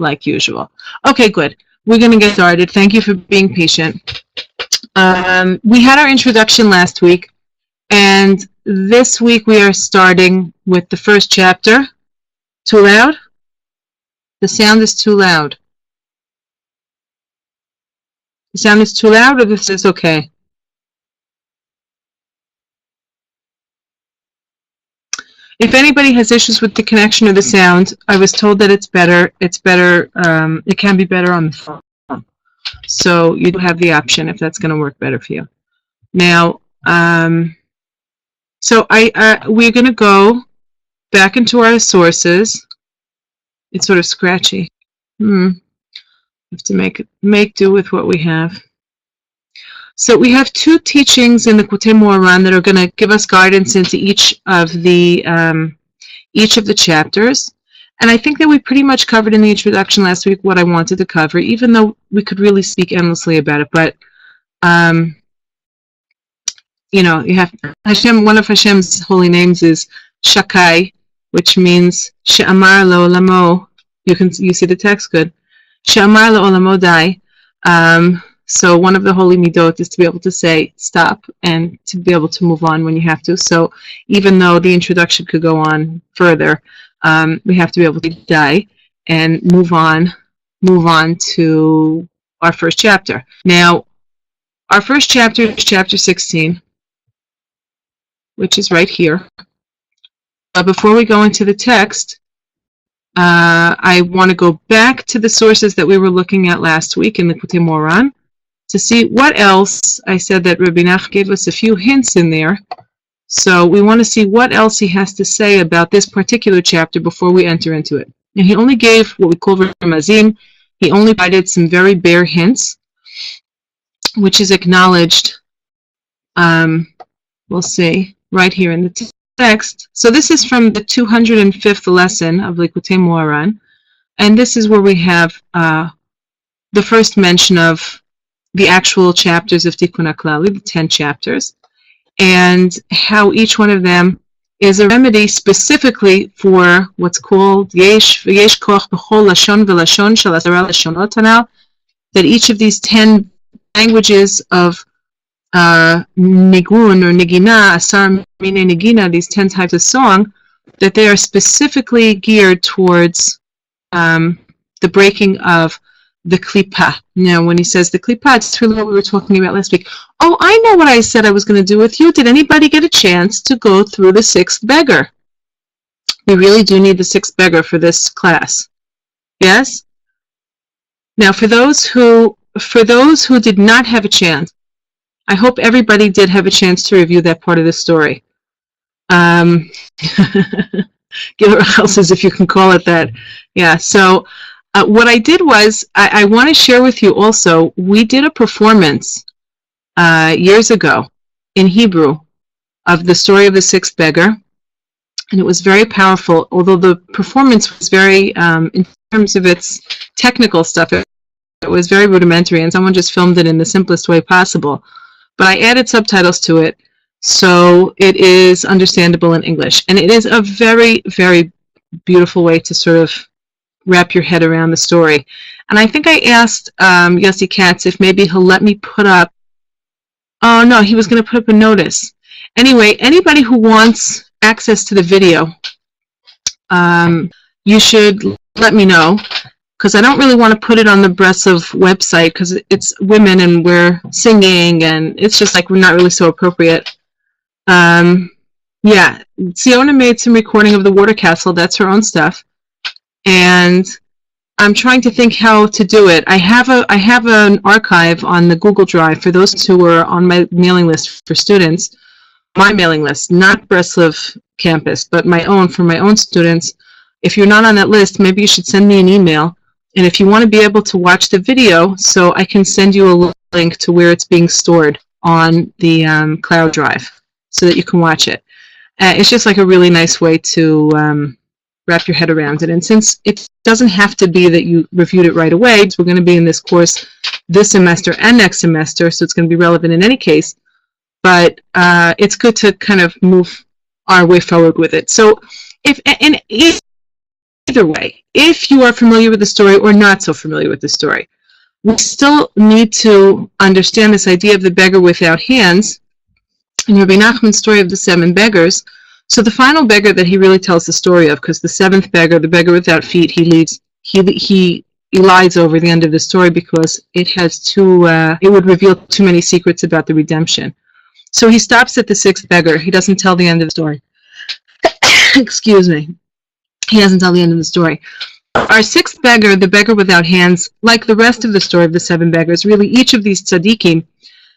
like usual. Okay, good. We're going to get started. Thank you for being patient. We had our introduction last week, and this week we are starting with the first chapter. Too loud? The sound is too loud. The sound is too loud, or this is okay? If anybody has issues with the connection or the sound, I was told that it's better. It can be better on the phone. So you do have the option if that's going to work better for you. Now, so we're going to go back into our sources. It's sort of scratchy. Have to make do with what we have. So we have two teachings in the Likutei Moharan that are going to give us guidance into each of the chapters. And I think that we pretty much covered in the introduction last week what I wanted to cover, even though we could really speak endlessly about it. But you know, you have Hashem. One of Hashem's holy names is Shakai, which means She'amar Le'olamo. You see the text, good. She'amar Le'olamo Dai. So one of the holy midot is to be able to say stop and to be able to move on when you have to. So even though the introduction could go on further, we have to be able to die and move on to our first chapter. Now, our first chapter is chapter 16, which is right here. But before we go into the text, I want to go back to the sources that we were looking at last week in the Likutei Moharan to see what else. I said that Rabbi Nach gave us a few hints in there. So we want to see what else he has to say about this particular chapter before we enter into it. And he only gave what we call Ramazim. He only provided some very bare hints, which is acknowledged, we'll see, right here in the text. So this is from the 205th lesson of Likutei Moharan. And this is where we have the first mention of the actual chapters of TIKKUN HAKLALI, the 10 chapters, and how each one of them is a remedy specifically for what's called Yesh Koch B'chol Lashon V'Lashon Shel Asara Lashonot Hanal, that each of these 10 languages of Nigun or Nigina, Asar Mine Nigina, these 10 types of song, that they are specifically geared towards the breaking of the klipa. Now, when he says the klipa, it's really what we were talking about last week. Oh, I know what I said I was going to do with you. Did anybody get a chance to go through the sixth beggar? We really do need the sixth beggar for this class. Yes? Now, for those who did not have a chance, I hope everybody did have a chance to review that part of the story. Gilbert says, if you can call it that. Yeah, so what I did was, I want to share with you also, we did a performance years ago in Hebrew of the story of the sixth beggar, and it was very powerful, although the performance was very, in terms of its technical stuff, it was very rudimentary, and someone just filmed it in the simplest way possible. But I added subtitles to it, so it is understandable in English. And it is a very, very beautiful way to sort of wrap your head around the story. And I think I asked Yossi Katz if maybe he'll let me put up, oh no, he was going to put up a notice. Anyway, anybody who wants access to the video, you should let me know, because I don't really want to put it on the Breslov website, because it's women and we're singing, and it's just like we're not really so appropriate. Yeah, Siona made some recording of the water castle. That's her own stuff. And I'm trying to think how to do it. I have an archive on the Google Drive for those who are on my mailing list for students. My mailing list, not Breslov campus, but my own, for my own students. If you're not on that list, maybe you should send me an email. And if you want to be able to watch the video, so I can send you a link to where it's being stored on the cloud drive so that you can watch it. It's just like a really nice way to wrap your head around it. And since it doesn't have to be that you reviewed it right away, we're going to be in this course this semester and next semester, so it's going to be relevant in any case. But it's good to kind of move our way forward with it. So if either way, if you are familiar with the story or not so familiar with the story, we still need to understand this idea of the beggar without hands in Rabbi Nachman's story of the seven beggars. So the final beggar that he really tells the story of, because the seventh beggar, the beggar without feet, he elides over the end of the story because it would reveal too many secrets about the redemption. So he stops at the sixth beggar. He doesn't tell the end of the story. Excuse me. He doesn't tell the end of the story. Our sixth beggar, the beggar without hands, like the rest of the story of the seven beggars, really each of these tzaddikim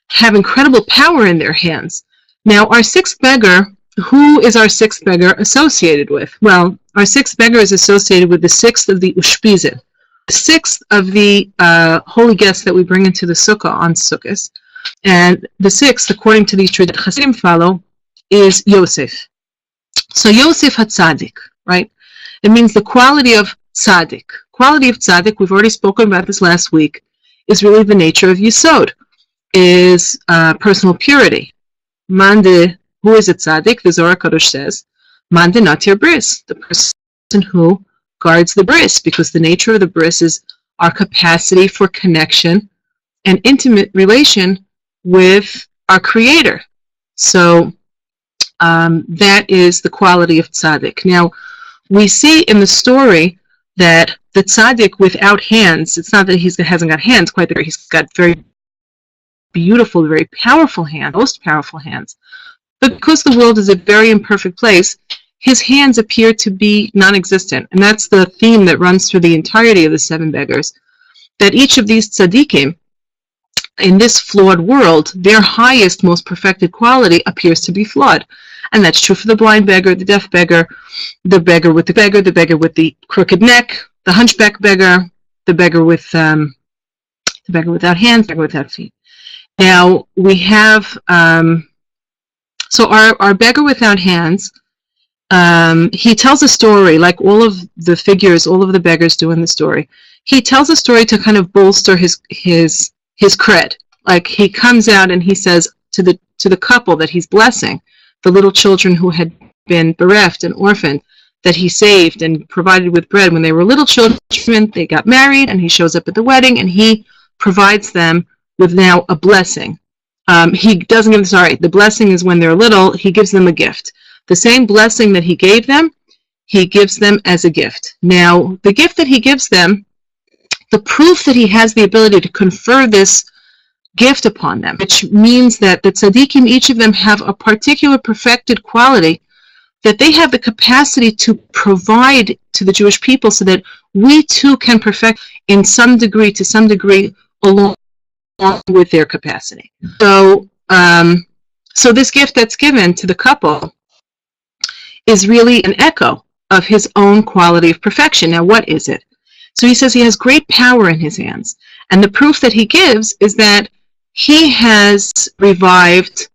have incredible power in their hands. Now, our sixth beggar, who is our sixth beggar associated with? Well, our sixth beggar is associated with the sixth of the Ushpizin, the sixth of the holy guests that we bring into the Sukkah on Sukkot. And the sixth, according to the tradition Hasidim follow, is Yosef. So Yosef HaTzadik, right? It means the quality of tzaddik. Quality of tzaddik, we've already spoken about this last week, is really the nature of yesod, is personal purity. Mande, who is a tzaddik? The Zohar Kadosh says, Mande natir bris, the person who guards the bris, because the nature of the bris is our capacity for connection and intimate relation with our Creator. So that is the quality of tzaddik. Now, we see in the story that the tzaddik without hands, it's not that he hasn't got hands, quite the he's got very beautiful, very powerful hands, most powerful hands. But because the world is a very imperfect place, his hands appear to be non-existent. And that's the theme that runs through the entirety of the seven beggars, that each of these tzaddikim, in this flawed world, their highest, most perfected quality appears to be flawed. And that's true for the blind beggar, the deaf beggar, the beggar with the crooked neck, the hunchback beggar, the beggar without hands, the beggar without feet. Now, we have, so our beggar without hands, he tells a story, like all of the figures, all of the beggars do in the story. He tells a story to kind of bolster his cred. Like, he comes out and he says to the couple that he's blessing, the little children who had been bereft and orphaned, that he saved and provided with bread when they were little children. They got married, and he shows up at the wedding, and he provides them with now a blessing. He doesn't give them, the blessing is when they're little, he gives them a gift. The same blessing that he gave them, he gives them as a gift. Now, the gift that he gives them, the proof that he has the ability to confer this gift upon them, which means that the tzaddikim, each of them have a particular perfected quality that they have the capacity to provide to the Jewish people so that we too can perfect to some degree, along with their capacity. So, so this gift that's given to the couple is really an echo of his own quality of perfection. Now, what is it? So he says he has great power in his hands. And the proof that he gives is that he has revived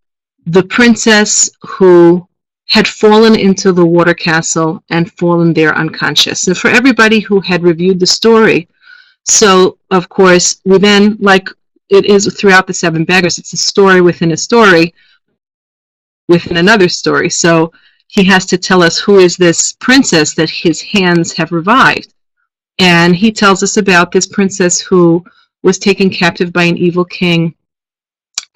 the princess who had fallen into the water castle and fallen there unconscious. And for everybody who had reviewed the story, so of course, we then, like it is throughout the Seven Beggars, it's a story within another story. So he has to tell us who is this princess that his hands have revived. And he tells us about this princess who was taken captive by an evil king.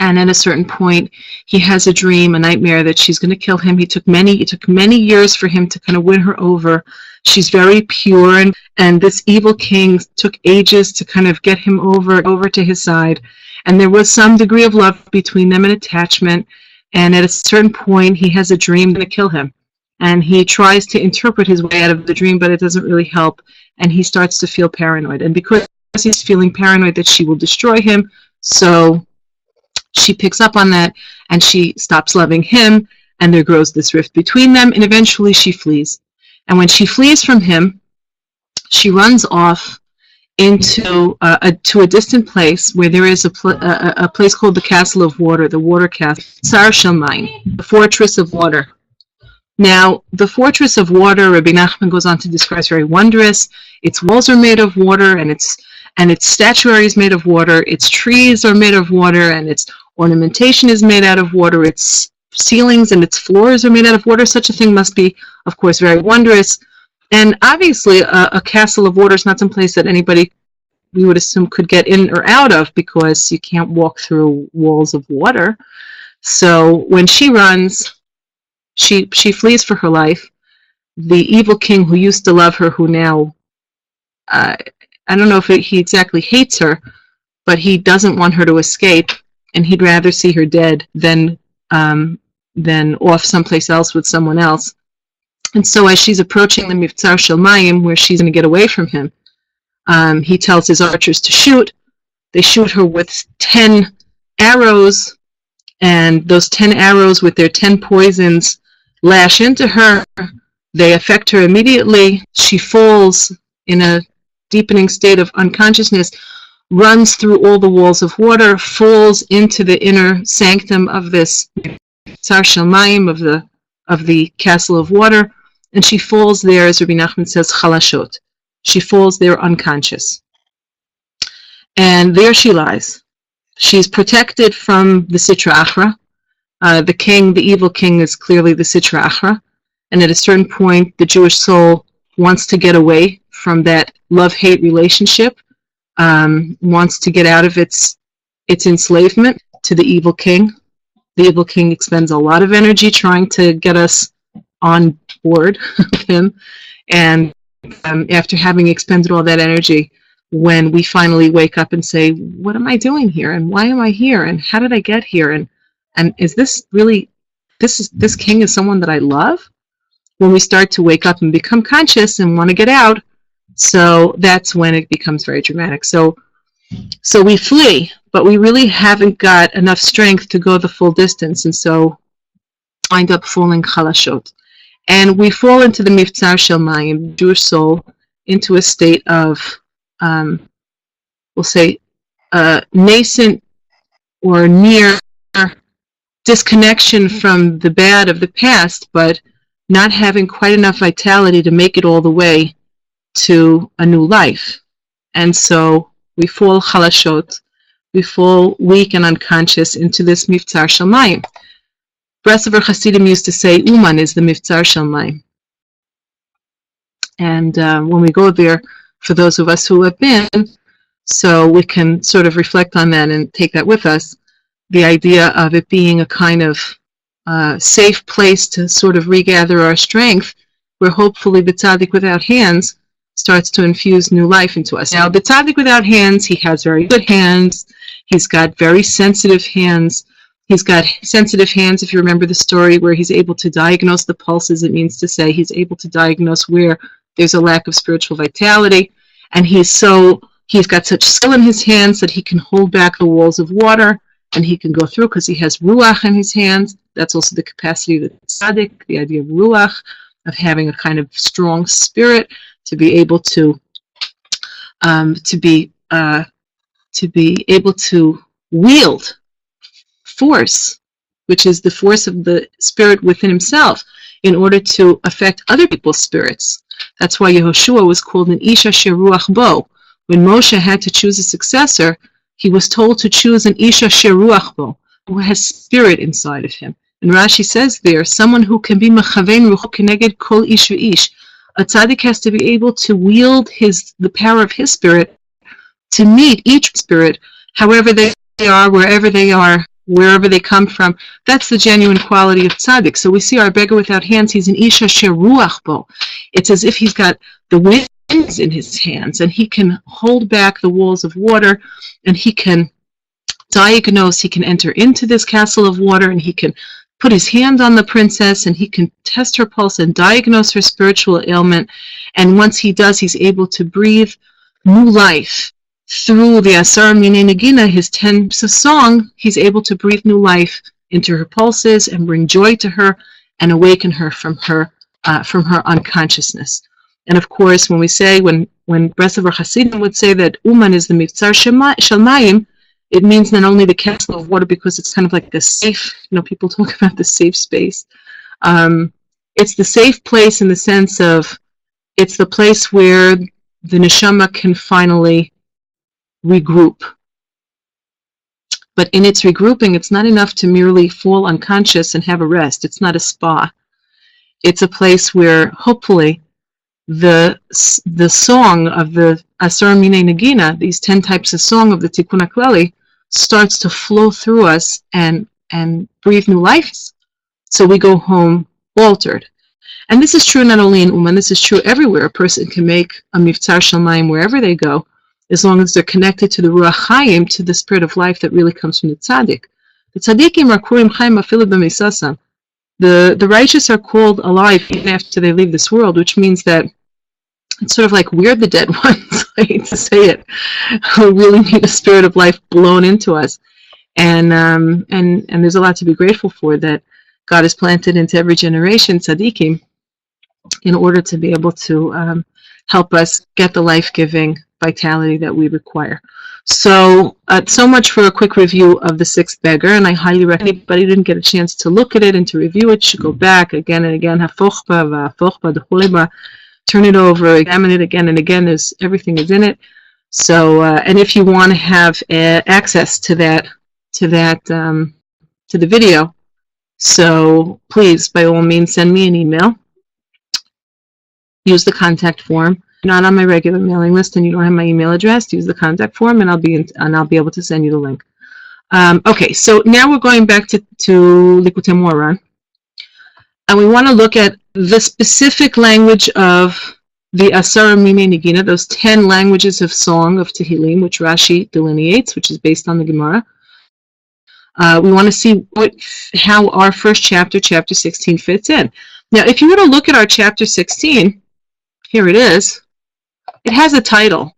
And at a certain point, he has a dream, a nightmare, that she's going to kill him. It took many years for him to kind of win her over. She's very pure, and this evil king took ages to kind of get him over to his side. And there was some degree of love between them and attachment. And at a certain point, he has a dream going to kill him. And he tries to interpret his way out of the dream, but it doesn't really help. And he starts to feel paranoid. And because he's feeling paranoid that she will destroy him, so she picks up on that, and she stops loving him, and there grows this rift between them, and eventually she flees. And when she flees from him, she runs off into to a distant place where there is a place called the Castle of Water, the Water Castle, Tsar Shalmain, the Fortress of Water. Now, the Fortress of Water, Rabbi Nachman goes on to describe, is very wondrous. Its walls are made of water, and its statuary is made of water, its trees are made of water, and its ornamentation is made out of water, its ceilings and its floors are made out of water. Such a thing must be, of course, very wondrous. And obviously, a castle of water is not some place that anybody, we would assume, could get in or out of, because you can't walk through walls of water. So when she runs, she flees for her life. The evil king who used to love her, who now, I don't know if he exactly hates her, but he doesn't want her to escape, and he'd rather see her dead than off someplace else with someone else. And so as she's approaching the Mivtzar Shel Mayim, where she's going to get away from him, he tells his archers to shoot. They shoot her with 10 arrows, and those 10 arrows with their 10 poisons lash into her. They affect her immediately. She falls in a deepening state of unconsciousness, runs through all the walls of water, falls into the inner sanctum of this Mivtzar Shel Mayim, of the castle of water, and she falls there, as Rabbi Nachman says, chalashot. She falls there unconscious. And there she lies. She's protected from the Sitra Achra. The king, the evil king, is clearly the Sitra Achra. And at a certain point, the Jewish soul wants to get away from that love-hate relationship, wants to get out of its enslavement to the evil king. The evil king expends a lot of energy trying to get us on board with him. And after having expended all that energy, when we finally wake up and say, what am I doing here? And why am I here? And how did I get here? And is this really, this king is someone that I love? When we start to wake up and become conscious and want to get out, so that's when it becomes very dramatic. So we flee, but we really haven't got enough strength to go the full distance, and so wind up falling chalashot. And we fall into the Mivtzar Shel Mayim, Jewish soul, into a state of, we'll say, nascent or near disconnection from the bad of the past, but not having quite enough vitality to make it all the way to a new life. And so we fall chalashot, we fall weak and unconscious into this Mivtzar Shel Mayim. Breslov Hasidim used to say, Uman is the Mivtzar Shel Mayim. And when we go there, for those of us who have been, so we can sort of reflect on that and take that with us, the idea of it being a kind of safe place to sort of regather our strength, where hopefully the tzaddik without hands starts to infuse new life into us. Now, the tzaddik without hands, he has very good hands. He's got very sensitive hands. He's got sensitive hands, if you remember the story, where he's able to diagnose the pulses. It means to say he's able to diagnose where there's a lack of spiritual vitality. And he's got such skill in his hands that he can hold back the walls of water, and he can go through because he has ruach in his hands. That's also the capacity of the tzaddik, the idea of ruach, of having a kind of strong spirit to be able to be able to wield force, which is the force of the spirit within himself, in order to affect other people's spirits. That's why Yehoshua was called an Isha Sheruach Bo. When Moshe had to choose a successor, he was told to choose an Isha Sheruach Bo, who has spirit inside of him. And Rashi says there, someone who can be mechavein rucho keneged kol ish v'ish. A tzaddik has to be able to wield the power of his spirit to meet each spirit, however they are, wherever they are, wherever they come from. That's the genuine quality of tzaddik. So we see our beggar without hands, he's an isha sheruach bo. It's as if he's got the winds in his hands, and he can hold back the walls of water, and he can diagnose, he can enter into this castle of water, and he can put his hand on the princess, and he can test her pulse and diagnose her spiritual ailment. And once he does, he's able to breathe new life through the Asar Minei Nagina, his 10 of song. He's able to breathe new life into her pulses and bring joy to her and awaken her from her unconsciousness. And of course, when we say, when Breslov Hasidim would say that Uman is the Mivtzar Shel Mayim, it means not only the castle of water, because it's kind of like a safe, people talk about the safe space. It's the safe place in the sense of, it's the place where the neshama can finally regroup. But in its regrouping, it's not enough to merely fall unconscious and have a rest. It's not a spa. It's a place where, hopefully, the song of the Asar Minei Nagina, these 10 types of song of the Tikkun HaKlali, starts to flow through us and breathe new life. So we go home altered. And this is true not only in Uman, this is true everywhere. A person can make a Mivtzar Shalmayim wherever they go, as long as they're connected to the Ruach Chaim, to the spirit of life that really comes from the Tzaddik. The Tzaddikim are Kurim Chaim Afilu B'Meisasam. The righteous are called alive even after they leave this world, which means that it's sort of like we're the dead ones. I hate to say it. We really need a spirit of life blown into us. And there's a lot to be grateful for that God has planted into every generation, tzaddikim, in order to be able to help us get the life-giving vitality that we require. So, so much for a quick review of the sixth beggar, and I highly recommend anybody who didn't get a chance to look at it and to review it should go back again and again, turn it over, examine it again and again. Everything is in it. So, and if you want to have access to the video, so please, by all means, send me an email. Use the contact form. If you're not on my regular mailing list and you don't have my email address, use the contact form, and I'll be able to send you the link. Okay, so now we're going back to Likutei Moharan, and we want to look at the specific language of the Asar Minei Nagina, those 10 languages of song of Tehillim, which Rashi delineates, which is based on the Gemara. We want to see how our first chapter, chapter 16, fits in. Now, if you were to look at our chapter 16, here it is. It has a title.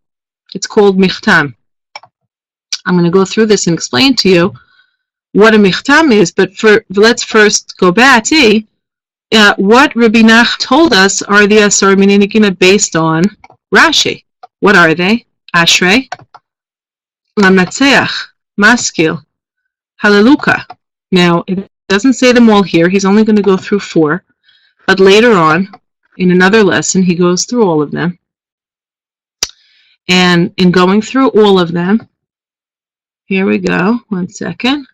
It's called Michtam. I'm going to go through this and explain to you what a Michtam is, but let's first go back to see what Rabbi Nach told us are the Asar Minei Nagina based on Rashi. What are they? Ashrei, Lamatzeach, Maskil, Halaluka. Now, it doesn't say them all here. He's only going to go through 4. But later on, in another lesson, he goes through all of them. And in going through all of them, here we go. 1 second.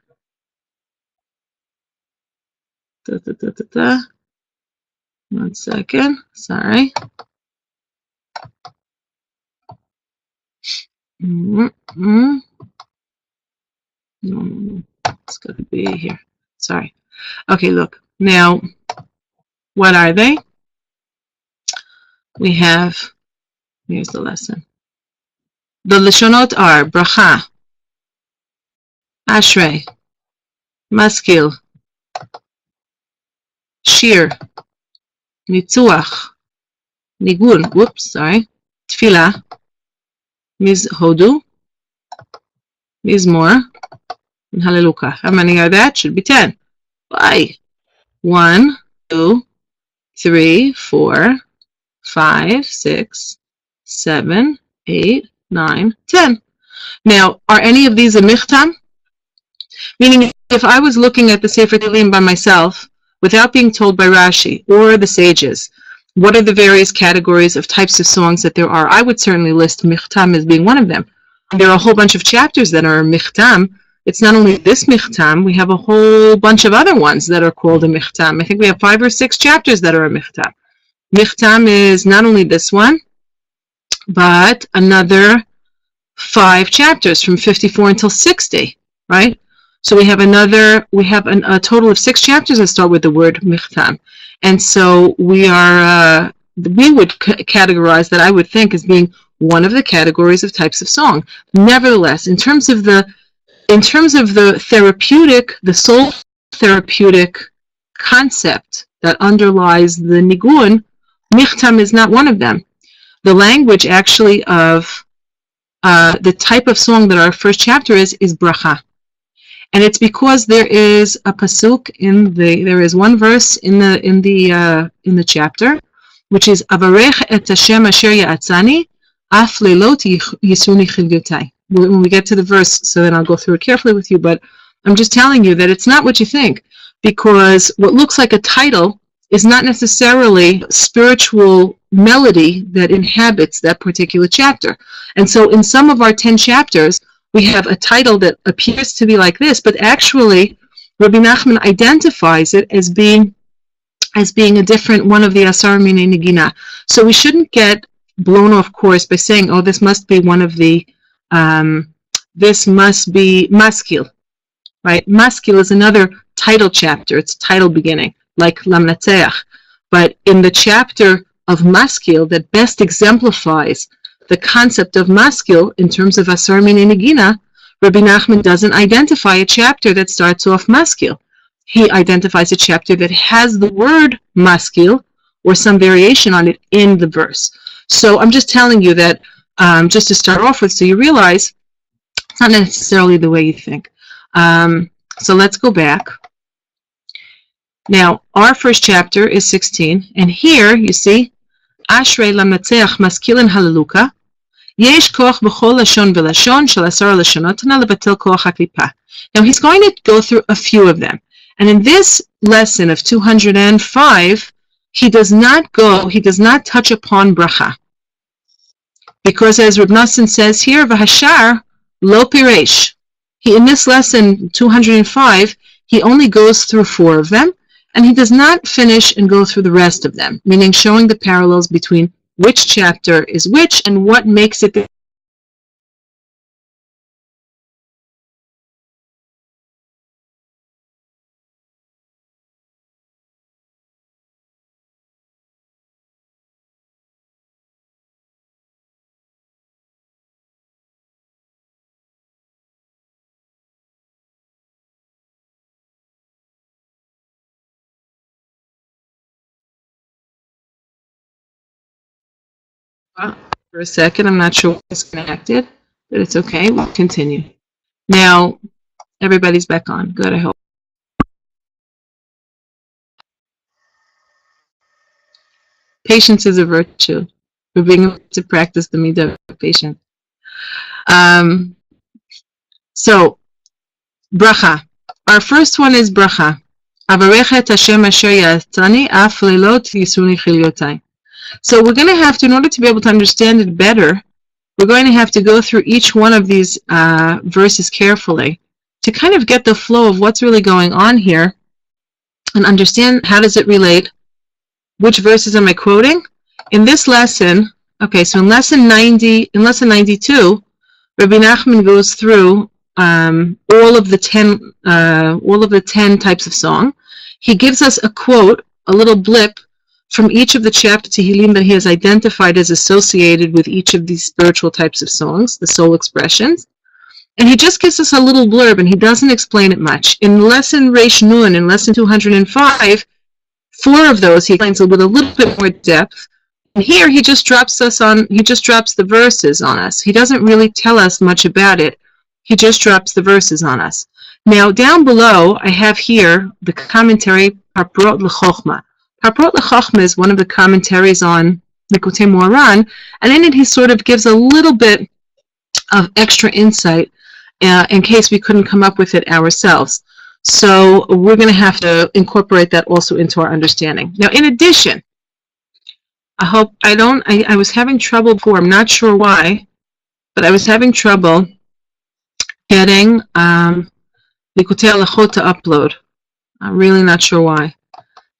One second. Sorry. No. It's got to be here. Sorry. Okay, look. Now, what are they? We have, here's the lesson. The Lashonot are Bracha, Ashrei, Maskil, Shir, Nitzuach, Nigun, Tfilah, Hodu, Mizmor, and Hallelujah. How many are that? Should be 10. Why? 1, 2, 3, 4, 5, 6, 7, 8, 9, 10. Now, are any of these a michtam? Meaning, if I was looking at the Sefer Tehillim by myself, without being told by Rashi or the sages, what are the various categories of types of songs that there are, I would certainly list michtam as being one of them. There are a whole bunch of chapters that are michtam. It's not only this michtam, we have a whole bunch of other ones that are called a michtam. I think we have 5 or 6 chapters that are a michtam. Michtam is not only this one, but another 5 chapters from 54 until 60, right? So we have a total of 6 chapters that start with the word michtam. And so we would categorize that, I would think, as being one of the categories of types of song. Nevertheless, in terms of the therapeutic, the soul therapeutic concept that underlies the nigun, michtam is not one of them. The language actually of the type of song that our first chapter is bracha. And it's because there is a pasuk there is one verse in the chapter, which is Avarech et Hashem asher ya'atzani af leilot yisuni chilgotai. When we get to the verse, so then I'll go through it carefully with you, but I'm just telling you that it's not what you think, because what looks like a title is not necessarily spiritual melody that inhabits that particular chapter. And so in some of our 10 chapters, we have a title that appears to be like this, but actually Rabbi Nachman identifies it as being as being a different one of the Asar Minei Nigina. So we shouldn't get blown off course by saying, oh, this must be one of the, this must be maskil, right? Maskil is another title chapter. It's title beginning, like Lamnatzeach. But in the chapter of maskil that best exemplifies the concept of maskil in terms of Asar Minei Nigina, Rabbi Nachman doesn't identify a chapter that starts off maskil. He identifies a chapter that has the word maskil or some variation on it in the verse. So I'm just telling you that just to start off with, so you realize it's not necessarily the way you think. So let's go back. Now, our first chapter is 16, and here you see, Ashrei Lamnatzeach Maskilin Halaluka, Yesh Koch B'chol Lashon V'Lashon Shel Asar Lashonot Lebatel Koach HaKlipa. Now, he's going to go through a few of them. And in this lesson of 205, he does not touch upon bracha. Because as Reb Nosson says here, V'hashar lo piresh. In this lesson, 205, he only goes through 4 of them, and he does not finish and go through the rest of them, meaning showing the parallels between which chapter is which and what makes it for a second. I'm not sure what's connected, but it's okay. We'll continue. Now, everybody's back on. Good, I hope. Patience is a virtue. We're being able to practice the midah of patience. So, bracha. Our first one is bracha. Avarecha et Hashem asher ya'atani af leilot yisuni chilyotai. So we're going to have to, in order to be able to understand it better, we're going to have to go through each one of these verses carefully to kind of get the flow of what's really going on here and understand how does it relate. Which verses am I quoting? In this lesson, okay, so in lesson 92, Rabbi Nachman goes through all of the 10 types of song. He gives us a quote, a little blip from each of the chapter Tehillim that he has identified as associated with each of these spiritual types of songs, the soul expressions. And he just gives us a little blurb, and he doesn't explain it much. In lesson Reish Nun, in lesson 205, 4 of those he explains with a little bit more depth. And here he just drops the verses on us. He doesn't really tell us much about it. He just drops the verses on us. Now, down below, I have here the commentary, Parprot L'Chochma. Parprot L'Chochma is one of the commentaries on Likutei Moharan, and in it he sort of gives a little bit of extra insight in case we couldn't come up with it ourselves. So we're going to have to incorporate that also into our understanding. Now, in addition, I was having trouble before, I'm not sure why, but I was having trouble getting Likutei Halachot to upload. I'm really not sure why.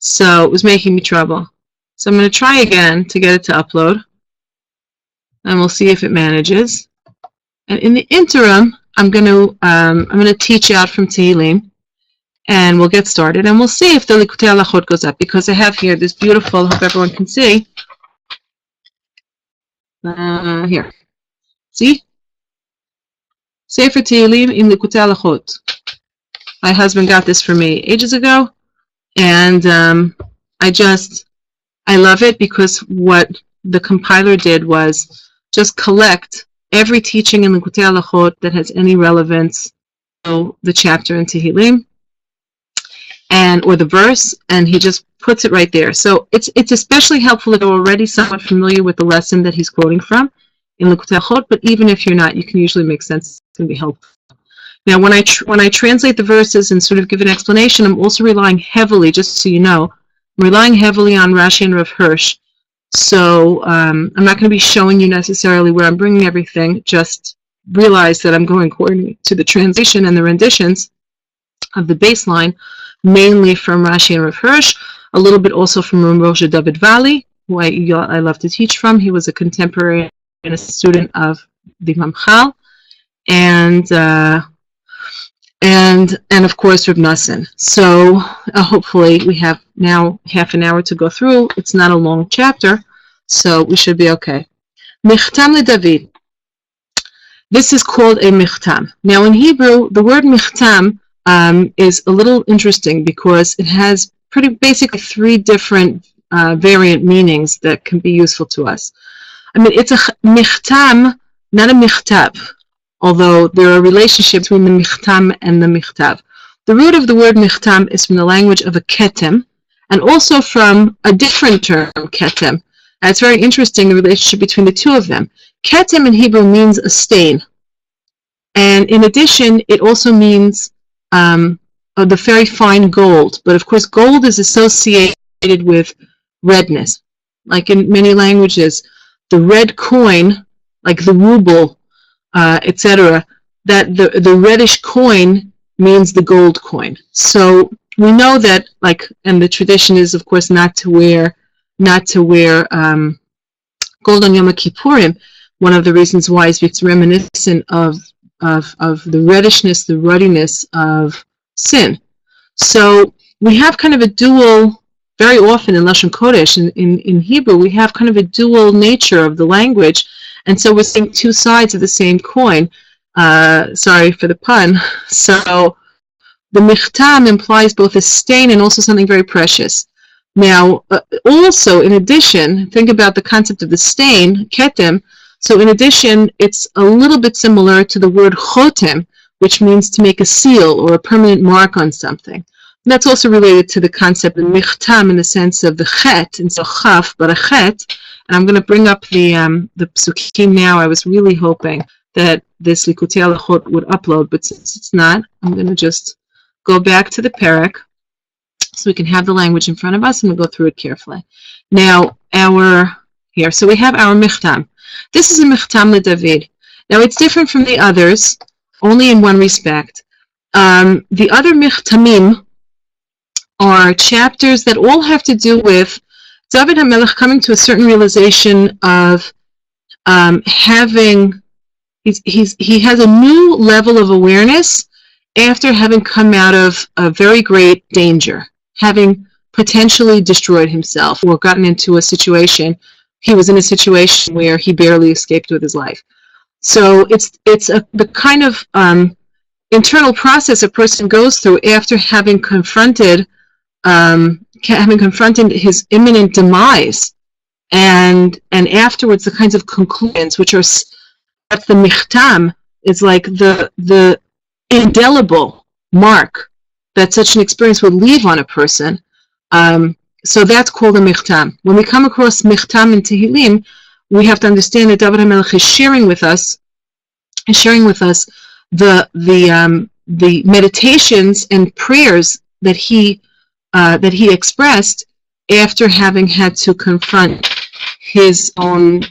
So it was making me trouble. So I'm going to try again to get it to upload, and we'll see if it manages. And in the interim, I'm going to teach out from Tehillim, and we'll get started, and we'll see if the Likutei Halachot goes up, because I have here this beautiful, I hope everyone can see. Here. See? Sefer Tehillim in Likutei Halachot. My husband got this for me ages ago, and I love it because what the compiler did was just collect every teaching in Likutei Halachot that has any relevance to the chapter in Tehillim, or the verse, and he just puts it right there. So it's especially helpful if you're already somewhat familiar with the lesson that he's quoting from in Likutei Halachot, but even if you're not, you can usually make sense. It's going to be helpful. Now, when I translate the verses and sort of give an explanation, I'm also relying heavily, just so you know, I'm relying heavily on Rashi and Rav Hirsch. So I'm not going to be showing you necessarily where I'm bringing everything. Just realize that I'm going according to the translation and the renditions of the baseline, mainly from Rashi and Rav Hirsch. a little bit also from Moshe David Valley, who I love to teach from. He was a contemporary and a student of the Mamchal, and of course Reb Nassim. So hopefully we have now half an hour to go through. It's not a long chapter, so we should be okay. Michtam LeDavid. This is called a michtam. Now in Hebrew, the word michtam is a little interesting because it has basically three different variant meanings that can be useful to us. I mean, it's a michtam, not a michtab, although there are relationships between the michtam and the michtav. The root of the word michtam is from the language of a ketem, and also from a different term, ketem. And it's very interesting, the relationship between the two of them. Ketem in Hebrew means a stain. And in addition, it also means the very fine gold. But of course, gold is associated with redness. Like in many languages, the red coin, like the ruble, etc., that the reddish coin means the gold coin. So we know that, and the tradition is, of course, not to wear gold on Yom Kippurim. One of the reasons why is because it's reminiscent of the reddishness, the ruddiness of sin. So we have kind of a dual, very often in Lashon Kodesh, in Hebrew, we have kind of a dual nature of the language, and so we're seeing two sides of the same coin. Sorry for the pun. So the michtam implies both a stain and also something very precious. Now, also, in addition, think about the concept of the stain, ketem. So in addition, it's a little bit similar to the word chotem, which means to make a seal or a permanent mark on something. And that's also related to the concept of michtam in the sense of the chet, and so chaf, but a chet. And I'm going to bring up the psukim now. I was really hoping that this Likutei Halachot would upload, but since it's not, I'm going to just go back to the parak so we can have the language in front of us and we'll go through it carefully. Now, so we have our michtam. This is a michtam LeDavid. Now, it's different from the others, only in one respect. The other michtamim are chapters that all have to do with David HaMelech coming to a certain realization of he has a new level of awareness after having come out of a very great danger, having potentially destroyed himself or gotten into a situation. He was in a situation where he barely escaped with his life. So it's the kind of internal process a person goes through after having confronted his imminent demise, and afterwards the kinds of conclusions which are that's the michtam is like the indelible mark that such an experience would leave on a person. So that's called a michtam. When we come across michtam in Tehillim, we have to understand that David HaMelech is sharing with us the meditations and prayers that he expressed after having had to confront his own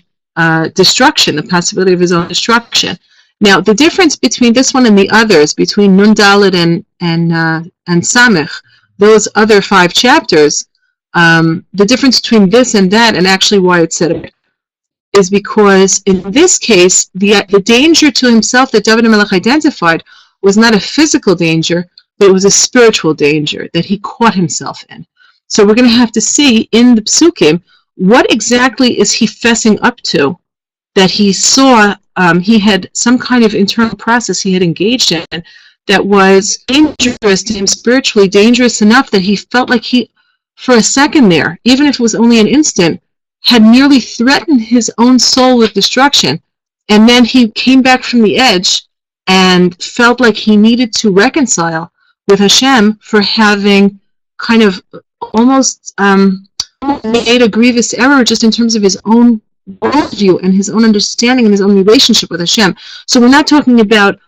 destruction, the possibility of his own destruction. Now, the difference between this one and the others, between Nun Dalet and Samech, those other 5 chapters, the difference between this and that, and actually why it's said it, is because in this case, the danger to himself that David HaMelech identified was not a physical danger, but it was a spiritual danger that he caught himself in. So we're going to have to see in the psukim, what exactly is he fessing up to that he saw he had some kind of internal process he had engaged in that was dangerous to him spiritually, dangerous enough that he felt like he, for a second there, even if it was only an instant, had nearly threatened his own soul with destruction. And then he came back from the edge and felt like he needed to reconcile with Hashem for having kind of almost made a grievous error just in terms of his own worldview and his own understanding and his own relationship with Hashem. So we're not talking about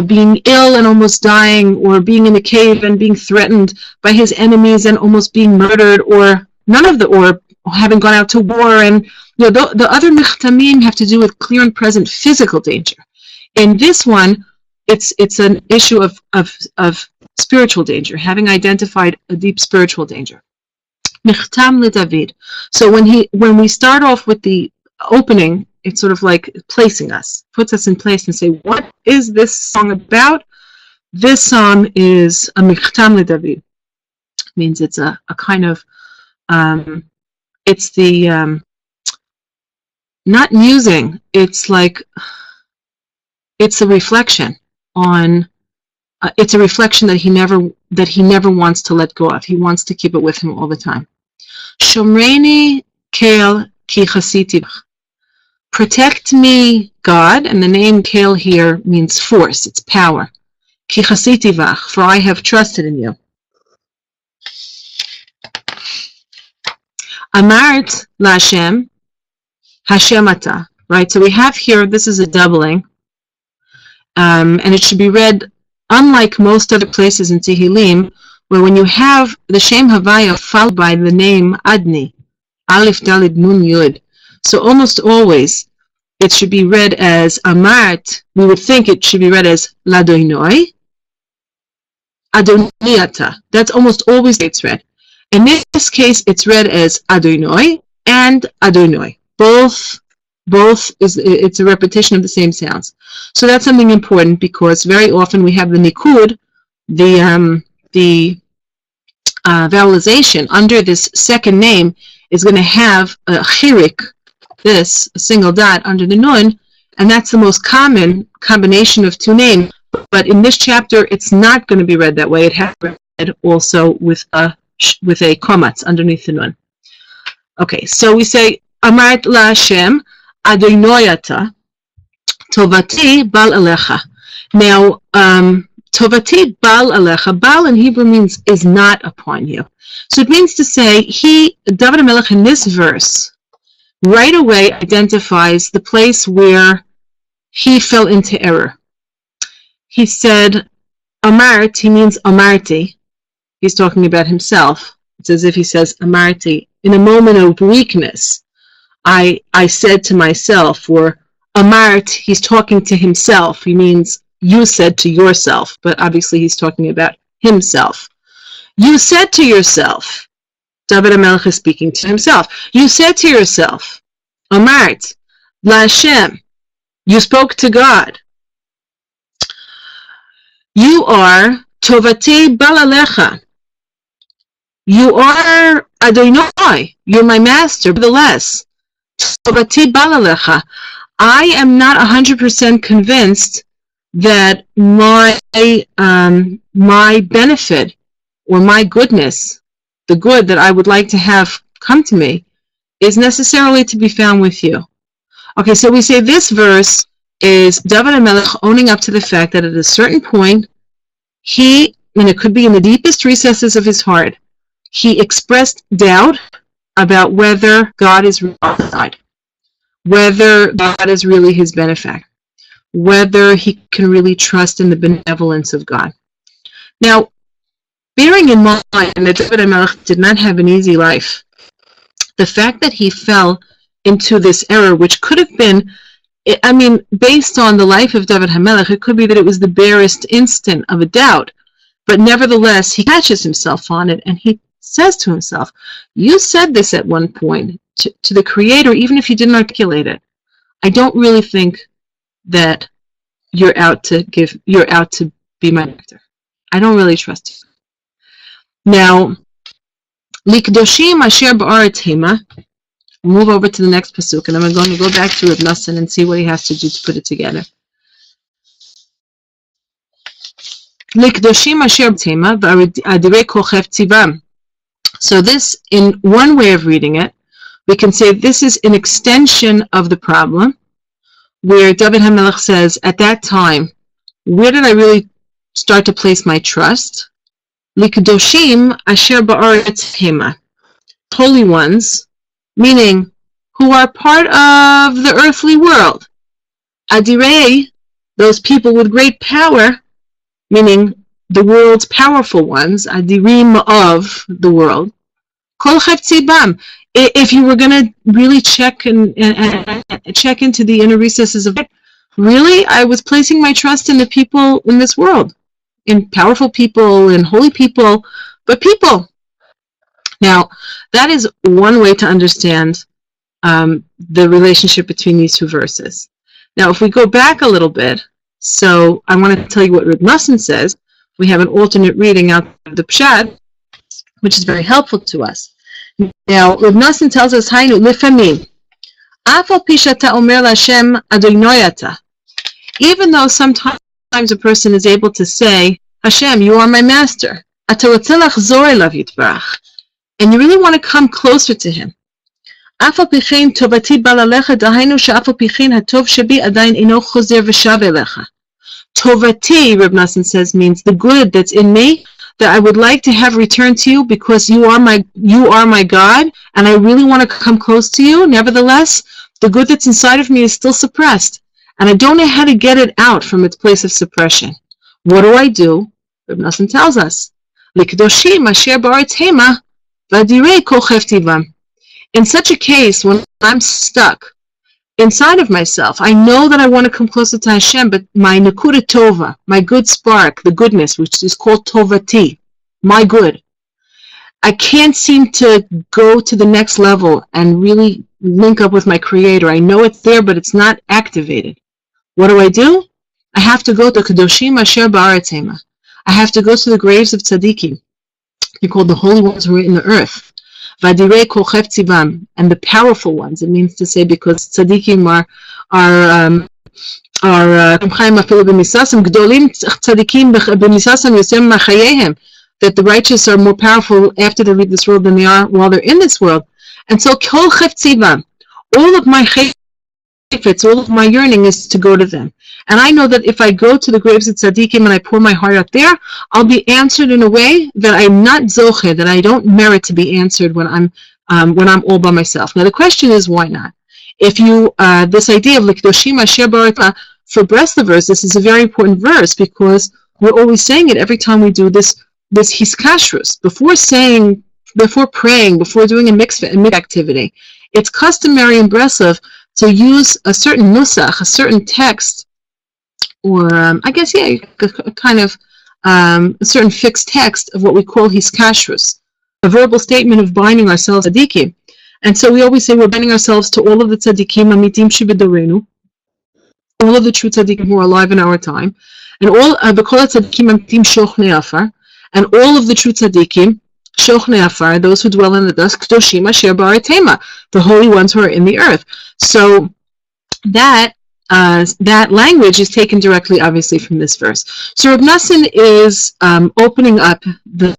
being ill and almost dying, or being in a cave and being threatened by his enemies and almost being murdered, or having gone out to war. And the other michtamim have to do with clear and present physical danger. In this one, it's an issue of spiritual danger, having identified a deep spiritual danger. Michtam leDavid. So when we start off with the opening, it's sort of like placing us, puts us in place and say, what is this song about? This song is a Michtam leDavid. Means it's a kind of, it's the, not musing, it's like, it's a reflection on, it's a reflection that he never wants to let go of. He wants to keep it with him all the time. Shomreni Kel ki chasiti. Protect me, God, and the name Kel here means force, it's power. Ki chasiti vach, for I have trusted in you. Amart laHashem, Hashem ata. Right, so we have here, this is a doubling, and it should be read unlike most other places in Tehillim, where when you have the Shem Havaya followed by the name Adni, Aleph Dalid Nun Yud, so almost always it should be read as Amart. We would think it should be read as Ladoinoi, Adoniata. That's almost always it's read. In this case, it's read as Adonoi and Adonoi. Both it's a repetition of the same sounds. So that's something important because very often we have the nikud, the vowelization under this second name is going to have a chirik, a single dot under the nun, and that's the most common combination of two names. But in this chapter, it's not going to be read that way. It has to be read also with a komatz underneath the nun. Okay, so we say Amart laHashem Adonoi Tovati bal alecha. Now, Tovati bal alecha. Bal in Hebrew means is not upon you. So it means to say David HaMelech in this verse right away identifies the place where he fell into error. He said Amart, he means Amarti. He's talking about himself. It's as if he says Amarti. In a moment of weakness, I said to myself, or Amart, he's talking to himself. He means you said to yourself, but obviously he's talking about himself. You said to yourself, David HaMelech is speaking to himself. You said to yourself, Amart, laHashem, you spoke to God. You are Tovati bal alecha. You are Adonai. You're my master. Nevertheless, Tovati bal alecha. I am not 100% convinced that my benefit or my goodness, the good that I would like to have come to me, is necessarily to be found with you. Okay, so we say this verse is David HaMelech owning up to the fact that at a certain point, and it could be in the deepest recesses of his heart, he expressed doubt about whether God is really on his side, whether God is really his benefactor, whether he can really trust in the benevolence of God. Now, bearing in mind that David HaMelech did not have an easy life, the fact that he fell into this error, which could have been, based on the life of David HaMelech, it could be that it was the barest instant of a doubt, but nevertheless, he catches himself on it, and he says to himself, you said this at one point to the Creator, even if you didn't articulate it. I don't really think that you're out to be my actor. I don't really trust you. Now, Likdoshim asher ba'aretz hema. Move over to the next pasuk, and I'm going to go back to Reb Nosson and see what he has to do to put it together. Likdoshim asher b'tema v'adirei kochev tzivam. So this, in one way of reading it, we can say this is an extension of the problem, where David HaMelech says, at that time, where did I really start to place my trust? Likdoshim asher ba'aretz hema. Holy ones, meaning who are part of the earthly world. Adirei, those people with great power, meaning the world's powerful ones, adirim of the world. Kol tzibam. If you were going to really check and check into the inner recesses of it, really, I was placing my trust in the people in this world. in powerful people and holy people, but people. Now, that is one way to understand the relationship between these two verses. Now, if we go back a little bit, so I want to tell you what Reb Nosson says. We have an alternate reading out of the Pshat, which is very helpful to us. Now, Reb Nosson tells us, Hainu lifamim, afal pi shata omer laHashem Adonai ata. Even though sometimes a person is able to say, Hashem, you are my master, ata rotzeh lachzor elav yitbarach, and you really want to come closer to him. Afal pi chen tovati ba lalecha, dahainu she'afal pi chen hatov shebi adayin eno chozer v'shav elecha. Tovati, Reb Nosson says, means the good that's in me, that I would like to have returned to you because you are my God, and I really want to come close to you. Nevertheless, the good that's inside of me is still suppressed, and I don't know how to get it out from its place of suppression. What do? Reb Nosson tells us, Likdoshim asher ba'aretz hema v'adirei kol cheftivam. In such a case, when I'm stuck inside of myself, I know that I want to come closer to Hashem, but my nakuda tova, my good spark, the goodness, which is called tovati, my good, I can't seem to go to the next level and really link up with my Creator. I know it's there, but it's not activated. What do? I have to go to Kadoshim Asher Ba'aretz Hema. I have to go to the graves of tzaddikim. They're called the holy ones who are in the earth. Vadirei kol cheftivam, and the powerful ones. It means to say because tzaddikim are that the righteous are more powerful after they leave this world than they are while they're in this world. And so kol cheftivam, all of my chayfetz, all of my yearning is to go to them. And I know that if I go to the graves of tzaddikim and I pour my heart out there, I'll be answered in a way that I'm not zoche, that I don't merit to be answered when I'm all by myself. Now the question is, why not? If you this idea of likdoshim asher ba'aretz for Breslovers, this is a very important verse because we're always saying it every time we do this hiskashrus before praying, before doing a mikvah activity. It's customary in Breslov to use a certain nusach, a certain text, or a certain fixed text of what we call hiskashrus, a verbal statement of binding ourselves to tzaddikim. And so we always say we're binding ourselves to all of the tzaddikim, amitim shebedorenu, all of the true tzaddikim who are alive in our time, and all b'kol tzaddikim amitim shochnei afar, and all of the true tzaddikim, shochnei afar, those who dwell in the dust, kdoshim asher ba'aretz hema, the holy ones who are in the earth. So that language is taken directly, obviously, from this verse. So Reb Nosson is opening up the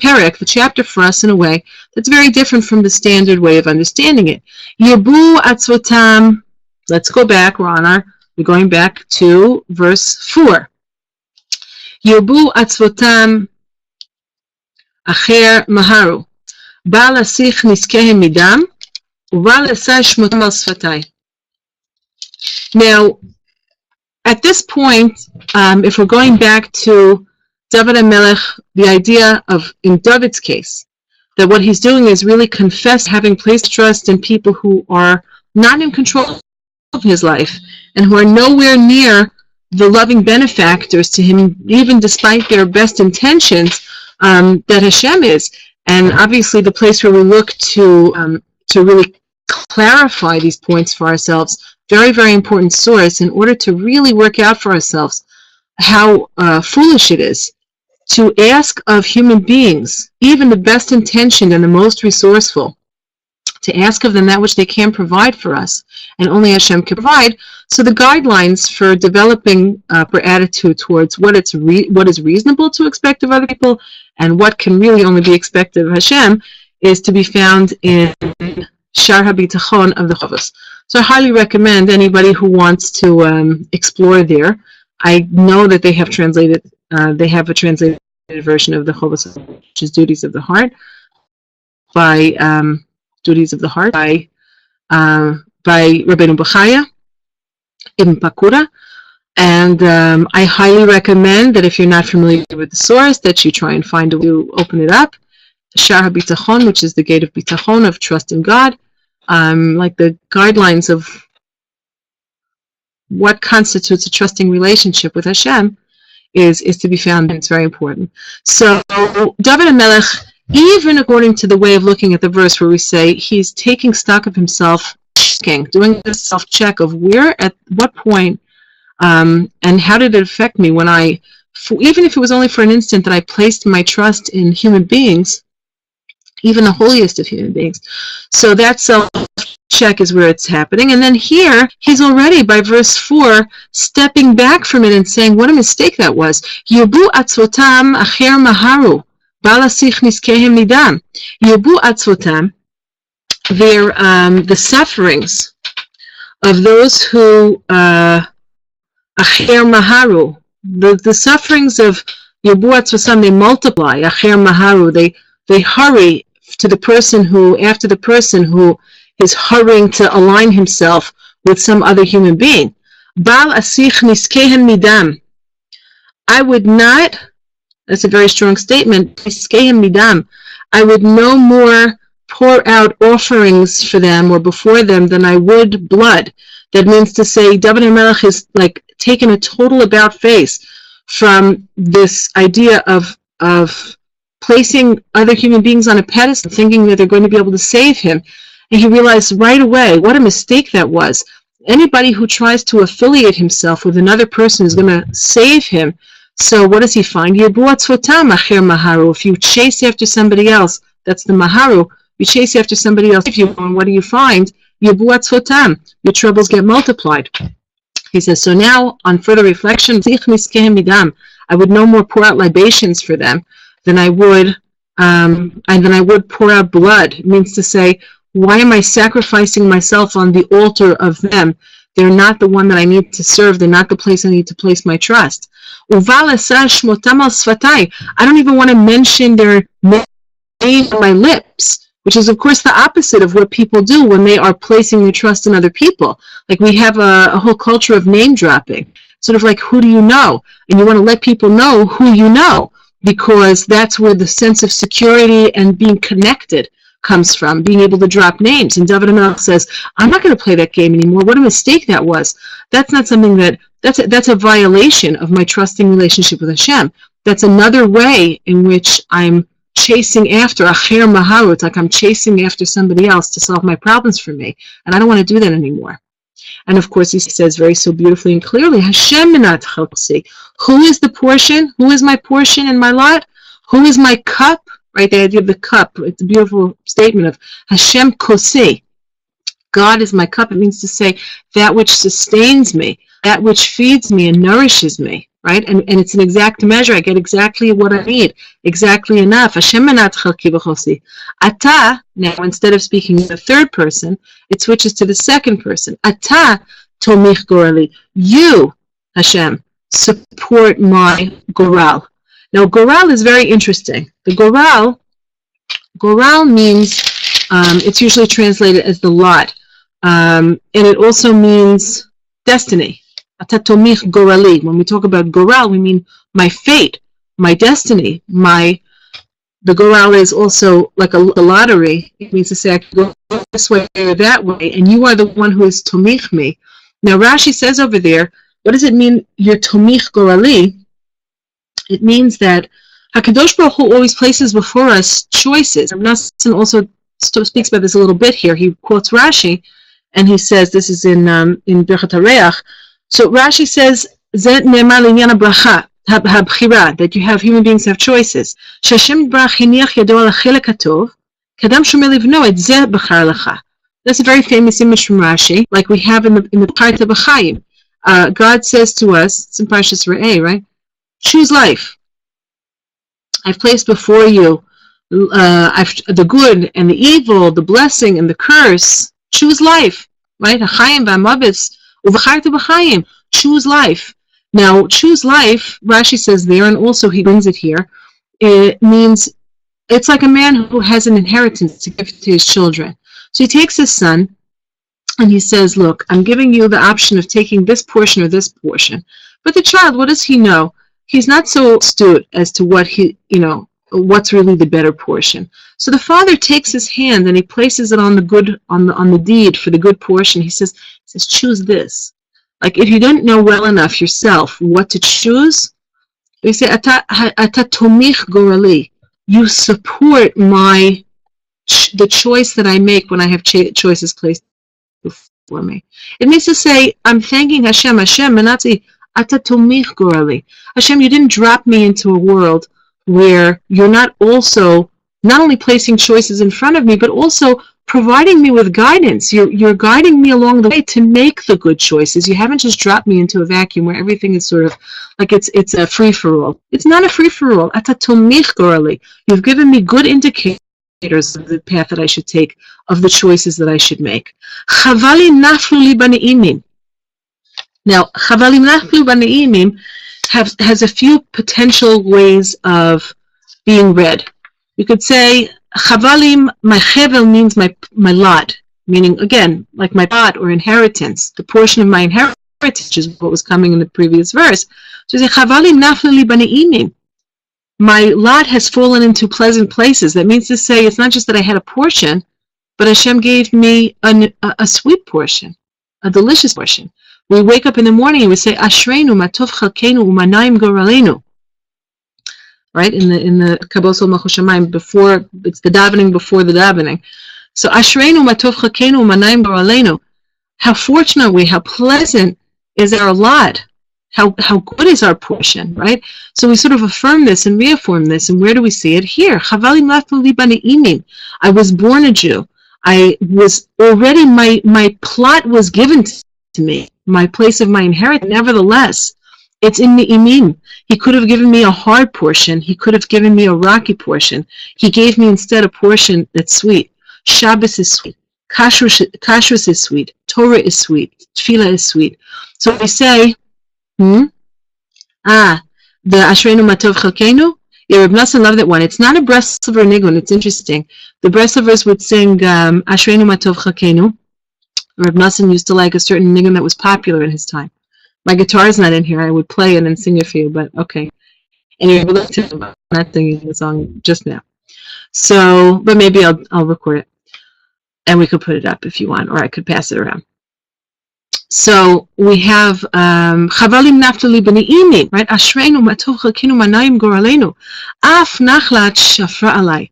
perek, the chapter, for us in a way that's very different from the standard way of understanding it. Yerbu atzvotam. Let's go back, We're going back to verse 4. Yerbu atzvotam acher maharu. Ba lasich niskehem midam. Uba lasa shmotam al sfatai. Now, at this point, if we're going back to David HaMelech, the idea of, in David's case, that what he's doing is really confess having placed trust in people who are not in control of his life and who are nowhere near the loving benefactors to him, even despite their best intentions, that Hashem is. And obviously the place where we look to really clarify these points for ourselves, very, very important source in order to really work out for ourselves how foolish it is to ask of human beings, even the best intentioned and the most resourceful, to ask of them that which they can provide for us, and only Hashem can provide. So the guidelines for developing our attitude towards what is reasonable to expect of other people and what can really only be expected of Hashem is to be found in Shar HaBitachon of the Chovos. So I highly recommend anybody who wants to explore there. I know that they have translated. They have a translated version of the Chovos, which is Duties of the Heart, by Rabbeinu Bechaya Ibn Pakura. And I highly recommend that if you're not familiar with the source, that you try and find a way to open it up. Shar HaBitachon, which is the gate of Bitachon, of trust in God, like the guidelines of what constitutes a trusting relationship with Hashem. is to be found, and it's very important. So David HaMelech, even according to the way of looking at the verse where we say he's taking stock of himself, doing a self-check of where, at what point, and how did it affect me when even if it was only for an instant that I placed my trust in human beings, even the holiest of human beings. So that self-check is where it's happening. And then here, he's already, by verse 4, stepping back from it and saying, what a mistake that was. Yobu atzvotam acher maharu, balasich niskehem nidam. Yobu atzvotam, the sufferings of those who, acher maharu, the sufferings of Yobu atzvotam, they multiply, acher maharu, they hurry to the person who, after the person who is hurrying to align himself with some other human being. Bal asich niskehen midam. I would not, that's a very strong statement, niskehen midam. I would no more pour out offerings for them or before them than I would blood. That means to say, David HaMelech is like taken a total about face from this idea of placing other human beings on a pedestal, thinking that they're going to be able to save him. And he realized right away what a mistake that was. Anybody who tries to affiliate himself with another person is going to save him. So what does he find? If you chase after somebody else, that's the maharu. You chase after somebody else, and what do you find? Your troubles get multiplied. He says, so now, on further reflection, I would no more pour out libations for them than I would pour out blood. It means to say, why am I sacrificing myself on the altar of them? They're not the one that I need to serve. They're not the place I need to place my trust. I don't even want to mention their name on my lips, which is, of course, the opposite of what people do when they are placing their trust in other people. Like, we have a whole culture of name dropping, sort of like, who do you know? And you want to let people know who you know, because that's where the sense of security and being connected comes from, being able to drop names. And David HaMelech says, I'm not going to play that game anymore. What a mistake that was. That's not something that's a violation of my trusting relationship with Hashem. That's another way in which I'm chasing after acher maharu. It's like I'm chasing after somebody else to solve my problems for me. And I don't want to do that anymore. And of course, he says very so beautifully and clearly, Hashem minat chalsi. Who is the portion? Who is my portion in my lot? Who is my cup? Right, the idea of the cup. It's a beautiful statement of Hashem kosi. God is my cup. It means to say that which sustains me, that which feeds me and nourishes me. Right, and it's an exact measure. I get exactly what I need, exactly enough. Hashem minat chalki b'chosi. Ata, now instead of speaking in the third person, it switches to the second person. Ata tomich gorali. You, Hashem, support my goral. Now, goral is very interesting. The goral means, it's usually translated as the lot, and it also means destiny. Atatomich gorali. When we talk about goral, we mean my fate, my destiny. The goral is also like a lottery. It means to say I can go this way or that way, and you are the one who is tomich me. Now, Rashi says over there, what does it mean, you're tomich gorali? It means that HaKadosh Baruch Hu always places before us choices. Nassim also speaks about this a little bit here. He quotes Rashi, and he says, this is in Birchat HaReach. So Rashi says, that you have, human beings have choices. That's a very famous image from Rashi, like we have in the Parta B'Chaim. God says to us, it's in Parshas Re'eh, right? Choose life. I've placed before you the good and the evil, the blessing and the curse. Choose life, right? Choose life. Now, choose life, Rashi says there, and also he brings it here, it means it's like a man who has an inheritance to give to his children. So he takes his son, and he says, look, I'm giving you the option of taking this portion or this portion. But the child, what does he know? He's not so astute as to what what's really the better portion. So the father takes his hand and he places it on the good, on the deed for the good portion. He says, choose this. Like, if you didn't know well enough yourself what to choose, We say, Ata tomich gorali. You support the choice that I make when I have choices placed before me. It means to say, I'm thanking Hashem, and not say, Ata tomich gorali. Hashem, you didn't drop me into a world where you're not only placing choices in front of me, but also providing me with guidance. You're guiding me along the way to make the good choices. You haven't just dropped me into a vacuum where everything is sort of like it's a free-for-all. It's not a free-for-all. Ata tomich gorali. You've given me good indicators of the path that I should take, of the choices that I should make. Chavalim naflu li b'ne'imim. Now, chavalim naflu b'ne'imim has a few potential ways of being read. You could say, chavalim, my chevel means my lot, meaning, again, like my lot or inheritance, the portion of my inheritance, which is what was coming in the previous verse. So you say, chavalim naflu li b'ne'imim. My lot has fallen into pleasant places. That means to say, it's not just that I had a portion, but Hashem gave me a sweet portion, a delicious portion. We wake up in the morning and we say, Ashreinu matov chalkeinu umanayim goralenu. Right, in the Kabbalah Malchus Shamayim, before, it's the davening before the davening. So Ashreinu matov chalkeinu umanayim goralenu. How fortunate are we, how pleasant is our lot. How good is our portion, right? So we sort of affirm this and reaffirm this, and where do we see it? Here. I was born a Jew. I was already, my plot was given to me, my place of my inheritance. Nevertheless, it's in the imim. He could have given me a hard portion. He could have given me a rocky portion. He gave me instead a portion that's sweet. Shabbos is sweet. Kashrus is sweet. Torah is sweet. Tefillah is sweet. So we say, the Ashreinu Matov Chalkeinu. Yeah, Reb Nosson loved that one. It's not a Breslov or Nigun. It's interesting. The Breslovers would sing Ashreinu Matov Chalkeinu. Reb Nosson used to like a certain Nigun that was popular in his time. My guitar is not in here. I would play it and sing it for you, but okay. Anyway, we'll listen to him. I'm not singing the song just now. So, but maybe I'll record it, and we could put it up if you want, or I could pass it around. So we have Chavalim Naftali B'ne'imim, right? Ashreinu Matov Chalkeinu Manayim Goralenu. Af Nachlat Shafra Alai.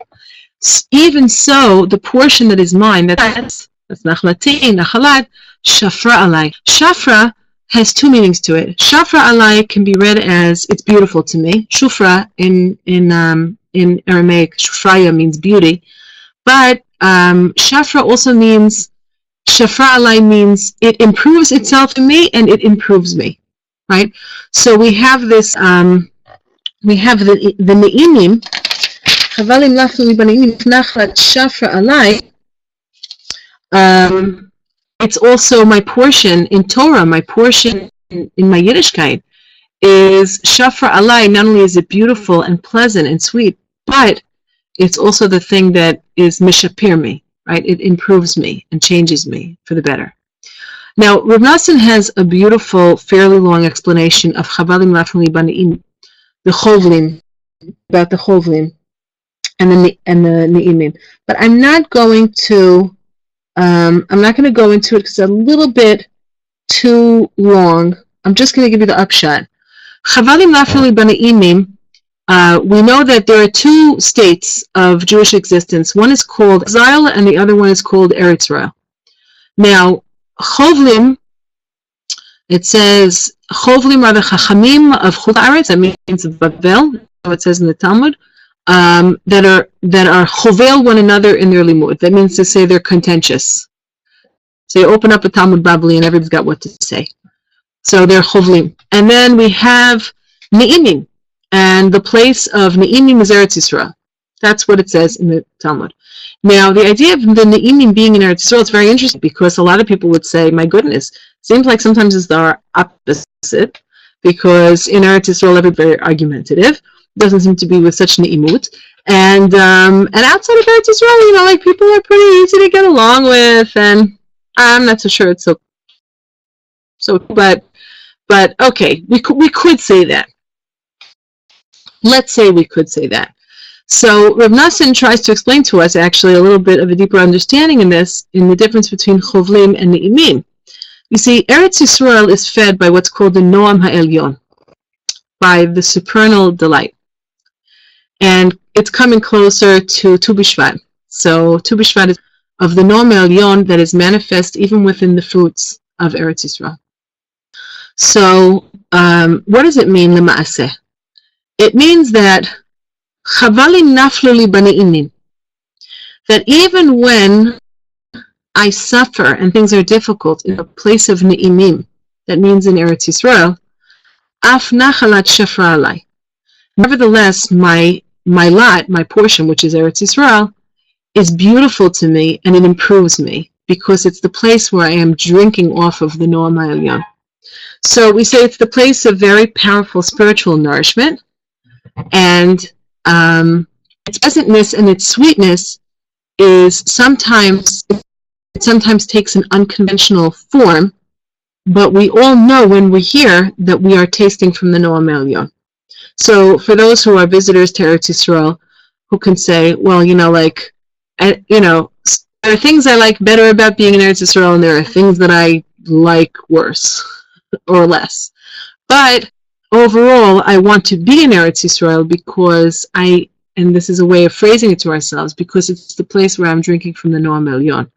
Even so, the portion that is mine, that's Nachlati, Nachalat, Shafra Alai. Shafra has two meanings to it. Shafra Alai can be read as it's beautiful to me. Shufra in Aramaic, Shufraya means beauty, but Shafra also means, Shafra Alai means it improves itself in me and it improves me, right? So we have this, we have the Ne'imim, Chavalim Lafli B'ne'imim Nachlat Shafra Alai. It's also my portion in Torah, my portion in my Yiddishkeit is Shafra Alai. Not only is it beautiful and pleasant and sweet, but it's also the thing that is Mishapir me. Right? It improves me and changes me for the better. Now, Reb Nosson has a beautiful, fairly long explanation of Chavalim Lafli B'ne'imim, the Chovlim, about the Chovlim and the Ne'imim. But I'm not going to go into it because it's a little bit too long. I'm just going to give you the upshot. Chavalim Lafli B'ne'imim. We know that there are two states of Jewish existence. One is called exile, and the other one is called Eretz Yisrael. Now, Chovlim, it says, Chovlim are the Chachamim of Chutz La'aretz, that means of Babel, so it says in the Talmud, that are Chovel one another in their limud. That means to say they're contentious. So you open up a Talmud Babli and everybody's got what to say. So they're Chovlim. And then we have Ne'imim. And the place of Ne'imim is Eretz Yisrael. That's what it says in the Talmud. Now, the idea of the Ne'imim being in Eretz Yisrael is very interesting because a lot of people would say, my goodness, seems like sometimes it's the opposite because in Eretz Yisrael everybody's very argumentative. Doesn't seem to be with such Ne'imut. And outside of Eretz Yisrael, like people are pretty easy to get along with, and I'm not so sure it's so but okay, we could say that. Let's say we could say that. So Reb Nosson tries to explain to us actually a little bit of a deeper understanding in this, in the difference between Chovlim and Ne'imim. You see, Eretz Yisrael is fed by what's called the Noam Ha'elyon. by the supernal delight. And it's coming closer to Tu B'Shvat. So Tu B'Shvat is of the Noam Elyon that is manifest even within the fruits of Eretz Yisrael. So what does it mean, Lema'aseh? It means that Chavali naflu li bani'inim, that even when I suffer and things are difficult in a place of ne'imim, that means in Eretz Yisrael, af nachalat shafra alai. Nevertheless, my lot, my portion, which is Eretz Yisrael, is beautiful to me and it improves me because it's the place where I am drinking off of the Noam Elyon. So we say it's the place of very powerful spiritual nourishment, and its pleasantness and its sweetness is sometimes takes an unconventional form, but we all know when we're here that we are tasting from the Noam Elyon. So for those who are visitors to Eretz Yisrael, who can say, well, there are things I like better about being in Eretz Yisrael, and there are things that I like worse or less. But overall, I want to be in Eretz Yisrael because and this is a way of phrasing it to ourselves, because it's the place where I'm drinking from the Noam Elyon.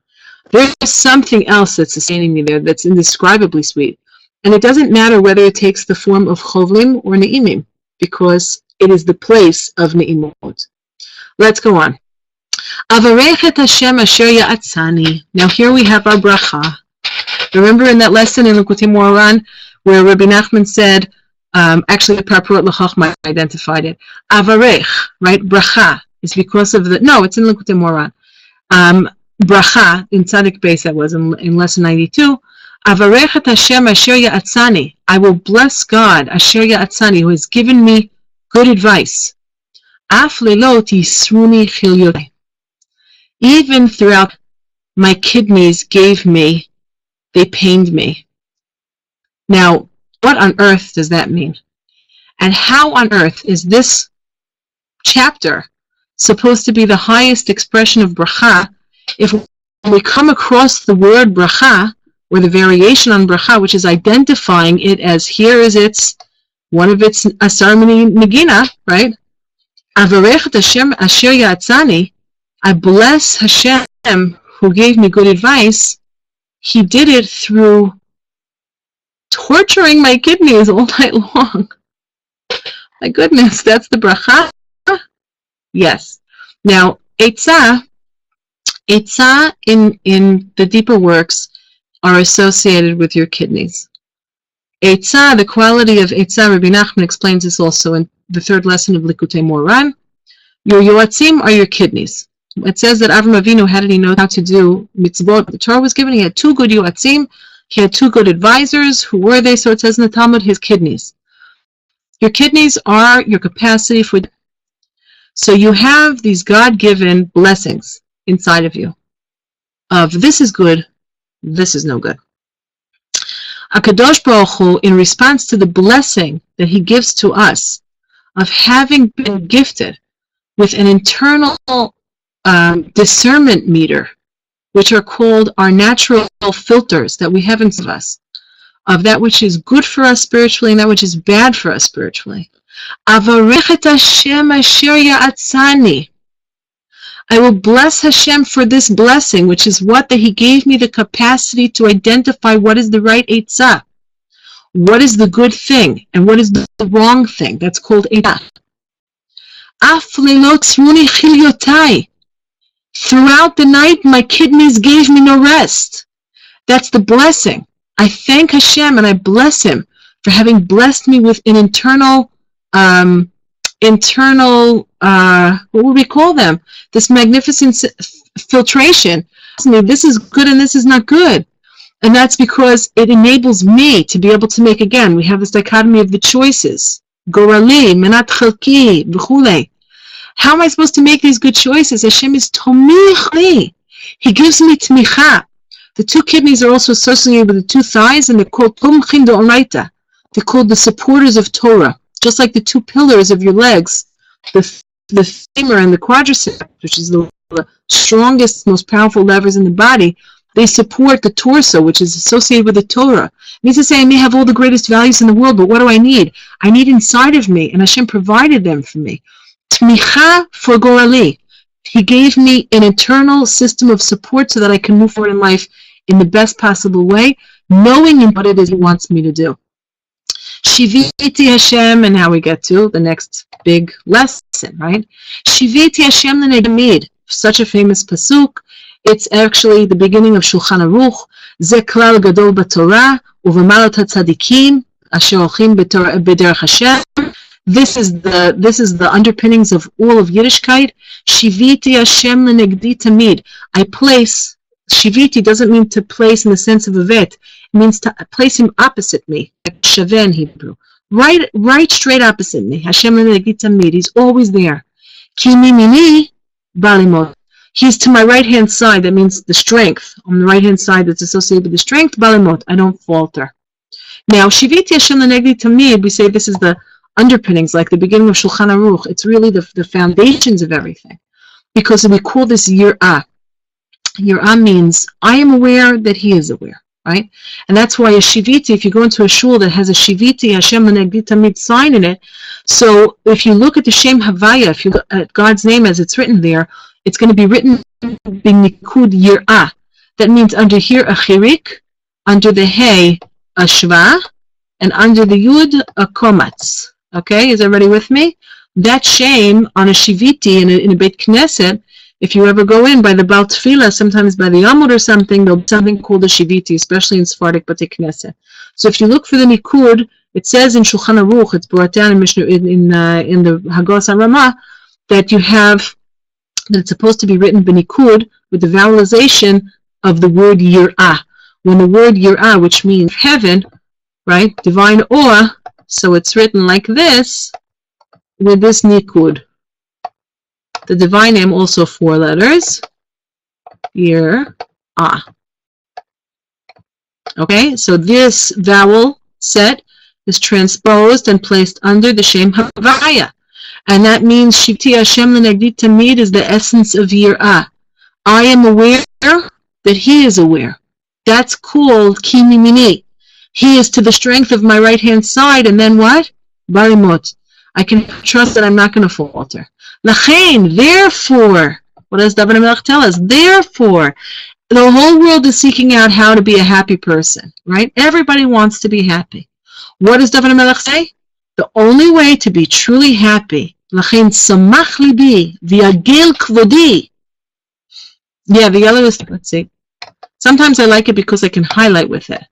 There's something else that's sustaining me there that's indescribably sweet. And it doesn't matter whether it takes the form of chovlim or ne'imim, because it is the place of ne'imot. Let's go on. Avarech et Hashem asher ya'atzani. Now here we have our bracha. Remember in that lesson in Likutei Moharan where Rabbi Nachman said, actually the Parpurot L'Chochma identified it. Avarech, right? Bracha is because of it's in Likutei Moharan. Bracha in Tzadik Beis, that was in lesson 92. Avarech et Hashem asher ya'atzani. I will bless God, asher ya'atzani, who has given me good advice. Af leilot yisruni chilyotai. Even throughout my kidneys they pained me. Now, what on earth does that mean? And how on earth is this chapter supposed to be the highest expression of bracha if we come across the word bracha, or the variation on bracha, which is identifying it as here is one of its asar mini negina, right? Avarech Hashem asher ya'atzani. I bless Hashem who gave me good advice. He did it through torturing my kidneys all night long. My goodness, that's the bracha? Yes. Now, Eitzah in the deeper works are associated with your kidneys. Eitzah, the quality of Eitzah, Rabbi Nachman explains this also in the third lesson of Likutei Moharan. Your yoatzim are your kidneys. It says that Avram Avinu, how did he know how to do mitzvot? The Torah was given. He had two good yoatzim. He had two good advisors. Who were they? So it says in the Talmud, his kidneys. Your kidneys are your capacity for. So you have these God-given blessings inside of you. Of this is good, this is no good. HaKadosh Baruch Hu, in response to the blessing that he gives to us of having been gifted with an internal discernment meter, which are called our natural filters that we have inside of us, of that which is good for us spiritually and that which is bad for us spiritually. Avarech et Hashem asher ya'atzani. I will bless Hashem for this blessing, which is what? That he gave me the capacity to identify what is the right eitzah, what is the good thing, and what is the wrong thing. That's called eitzah. Af leilot tzruni chilyotai. Throughout the night, my kidneys gave me no rest. That's the blessing. I thank Hashem and I bless him for having blessed me with an internal, what would we call them? This magnificent filtration. This is good and this is not good. And that's because it enables me to be able to make, again, we have this dichotomy of the choices. Gorali, menat chalki, v'chulei. How am I supposed to make these good choices? Hashem is tomich li. He gives me tmicha. The two kidneys are also associated with the two thighs, and they're called tomchin d'oraita. They're called the supporters of Torah. Just like the two pillars of your legs, the femur and the quadriceps, which is the strongest, most powerful levers in the body, They support the torso, which is associated with the Torah. It means to say I may have all the greatest values in the world, but what do I need? I need inside of me, and Hashem provided them for me. Tmicha for gorali. He gave me an internal system of support so that I can move forward in life in the best possible way, knowing what it is He wants me to do. Shiviti Hashem, and now we get to the next big lesson, right? Shiviti Hashem l'negmid, such a famous pasuk. It's actually the beginning of Shulchan Aruch. Ze klal gadol b'Torah uvemalot hatzadikim asher olchim b'derech Hashem. This is the underpinnings of all of Yiddishkeit. Shiviti Hashem l'negdi tamid. I place. Shiviti doesn't mean to place in the sense of a vet. It means to place Him opposite me, like shaveh in Hebrew. Right straight opposite me. Hashem l'negdi tamid. He's always there. Ki mimini balimot. He's to my right-hand side. That means the strength. On the right-hand side that's associated with the strength, balimot. I don't falter. Now, Shiviti Hashem l'negdi tamid, we say this is the underpinnings, like the beginning of Shulchan Aruch. It's really the foundations of everything. Because we call this Yir'ah. Yir'ah means I am aware that He is aware, right? And that's why a Shiviti, if you go into a shul that has a Shiviti, Hashem l'negdi tamid sign in it, so if you look at the Shem Havaya, if you look at God's name as it's written there, it's going to be written b'nikud Yir'ah. That means under here a chirik, under the hey a shva, and under the yud a komatz. Okay, is everybody with me? That shame on a shiviti in a Beit Knesset, if you ever go in by the Baal Tefillah, sometimes by the Amud or something, there'll be something called a shiviti, especially in Sephardic Beit Knesset. So if you look for the nikud, it says in Shulchan Aruch, it's brought down in Mishnah in the Hagos HaRamah, that you have that it's supposed to be written b'nikud with the vowelization of the word yir'ah. When the word yir'ah, which means heaven, right, divine awe, so it's written like this, with this nikud. The divine name also 4 letters, yir'ah. Okay, so this vowel set is transposed and placed under the Shem Havaya. And that means Shivti Hashem l'negdi tamid is the essence of Yir'ah. I am aware that He is aware. That's called Ki mimini. He is to the strength of my right-hand side, and then what? Barimot. I can trust that I'm not going to falter. Lachein, therefore, what does David HaMelech tell us? Therefore, the whole world is seeking out how to be a happy person, right? Everybody wants to be happy. What does David HaMelech say? The only way to be truly happy, Lachein samach libi v'yagil kvodi. Yeah, the yellow is, let's see. Sometimes I like it because I can highlight with it.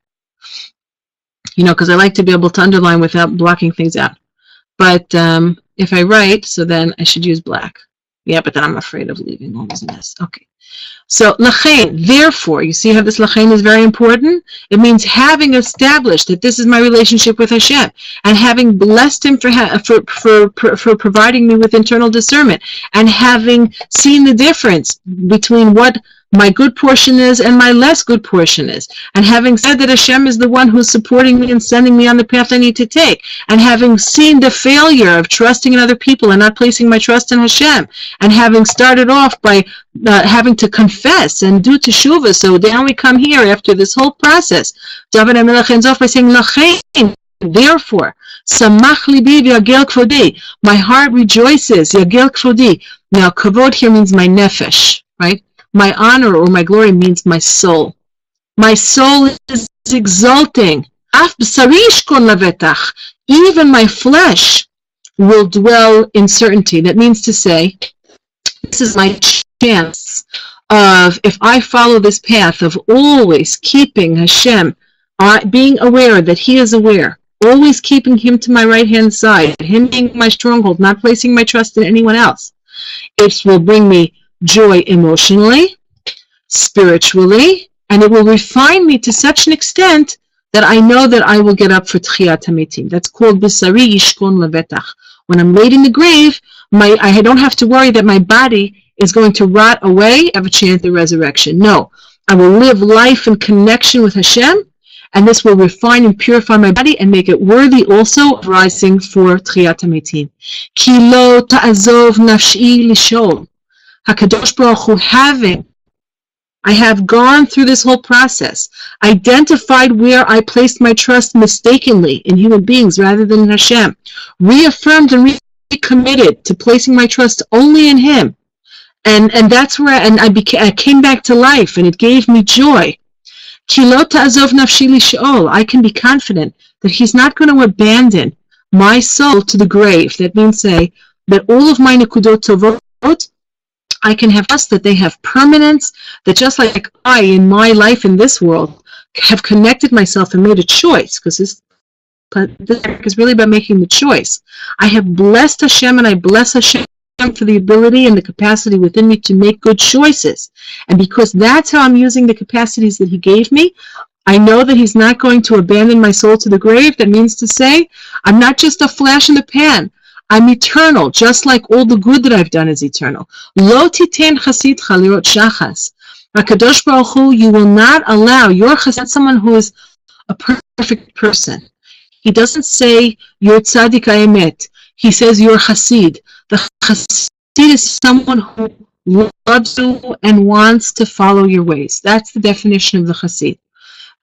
You know, because I like to be able to underline without blocking things out. But if I write, so then I should use black. Yeah, but then I'm afraid of leaving all this mess. Okay. So, lachein, therefore, you see how this lachein is very important? It means having established that this is my relationship with Hashem, and having blessed Him for providing me with internal discernment, and having seen the difference between what my good portion is and my less good portion is, and having said that Hashem is the one who's supporting me and sending me on the path I need to take, and having seen the failure of trusting in other people and not placing my trust in Hashem, and having started off by having to confess and do teshuvah. So now we come here after this whole process. David HaMelech ends off by saying, Lachein, therefore, samach libi v'yagel kvodi, my heart rejoices, yagel kvodi. Now, kavod here means my nefesh, right? My honor or my glory means my soul. My soul is exulting. Even my flesh will dwell in certainty. That means to say, this is my chance of, if I follow this path of always keeping Hashem, being aware that He is aware, always keeping Him to my right-hand side, Him being my stronghold, not placing my trust in anyone else. It will bring me joy emotionally, spiritually, and it will refine me to such an extent that I know that I will get up for Tchiyat HaMetim. That's called B'sari Yishkon Levetach. When I'm laid in the grave, I don't have to worry that my body is going to rot away of a chance of resurrection. No, I will live life in connection with Hashem, and this will refine and purify my body and make it worthy also of rising for Tchiyat HaMetim. Ki lo ta'azov nafshi lishol. HaKadosh Baruch Hu, having I have gone through this whole process, identified where I placed my trust mistakenly in human beings rather than in Hashem, reaffirmed and recommitted to placing my trust only in Him. And that's where I came back to life, and it gave me joy. I can be confident that He's not going to abandon my soul to the grave. That means say that all of my nekudot tovot, I can have trust that they have permanence, that just like I, in my life in this world, have connected myself and made a choice, because this is really about making the choice. I have blessed Hashem, and I bless Hashem for the ability and the capacity within me to make good choices. And because that's how I'm using the capacities that He gave me, I know that He's not going to abandon my soul to the grave. That means to say, I'm not just a flash in the pan. I'm eternal, just like all the good that I've done is eternal. Lo titen chasidcha lirot shachas. HaKadosh Baruch Hu, you will not allow your chassid, someone who is a perfect person. He doesn't say you're tzaddik ha'emet. He says you're chassid. The chassid is someone who loves you and wants to follow your ways. That's the definition of the chassid.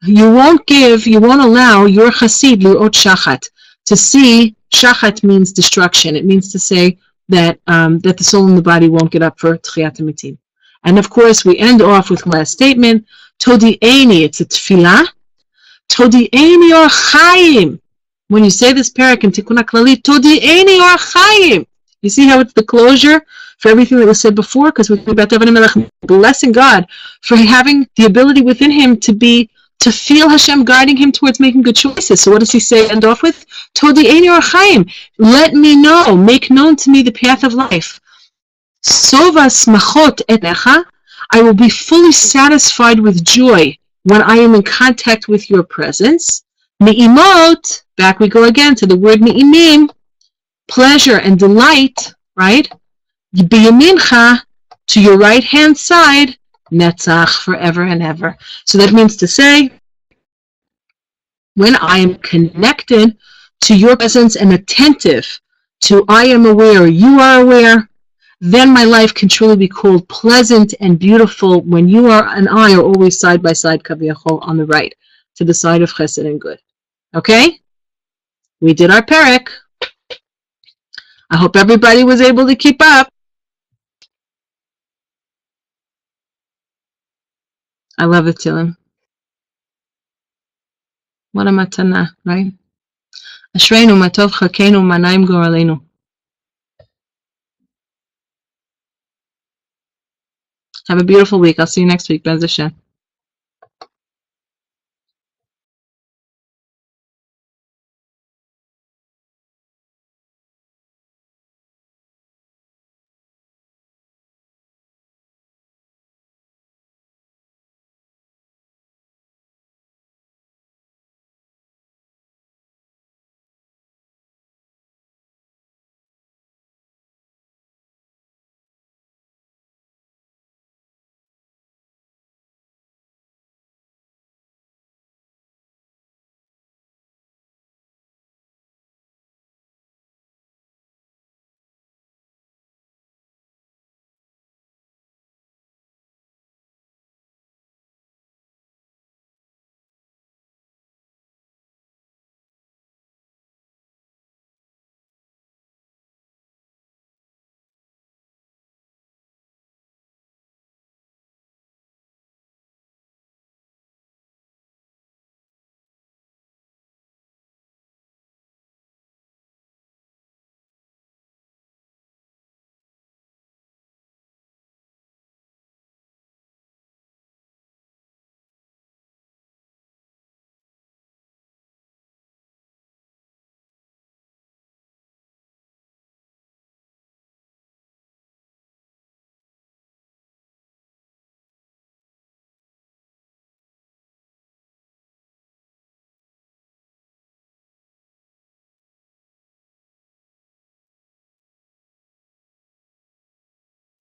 You won't allow your chassid lirot shachat, to see. Shachat means destruction. It means to say that that the soul and the body won't get up for tchiyat hamitim. And of course, we end off with the last statement. Todi'eni, it's a tefillah. Todi'eni or chayim. When you say this parak in Tikkun HaKlali, Todi'eni or chayim. You see how it's the closure for everything that was said before? Because we're about David HaMelech blessing God for having the ability within him to feel Hashem guiding him towards making good choices. So what does he say end off with? Todi'eni or chayim. Let me know, make known to me the path of life. Sova smachot etecha. I will be fully satisfied with joy when I am in contact with your presence. Ni'imot, back we go again to the word ni'imim, pleasure and delight, right? Biyamincha, to your right hand side, netzach, forever and ever. So that means to say, when I am connected to your presence and attentive to I am aware, you are aware, then my life can truly be called pleasant and beautiful when you are and I are always side by side, kaviyachol, on the right, to the side of chesed and good. Okay? We did our parak. I hope everybody was able to keep up. I love it, Tilim. What a matana, right? Ashreinu matov chakenu manaim goralenu. Have a beautiful week. I'll see you next week. Bez Hashem.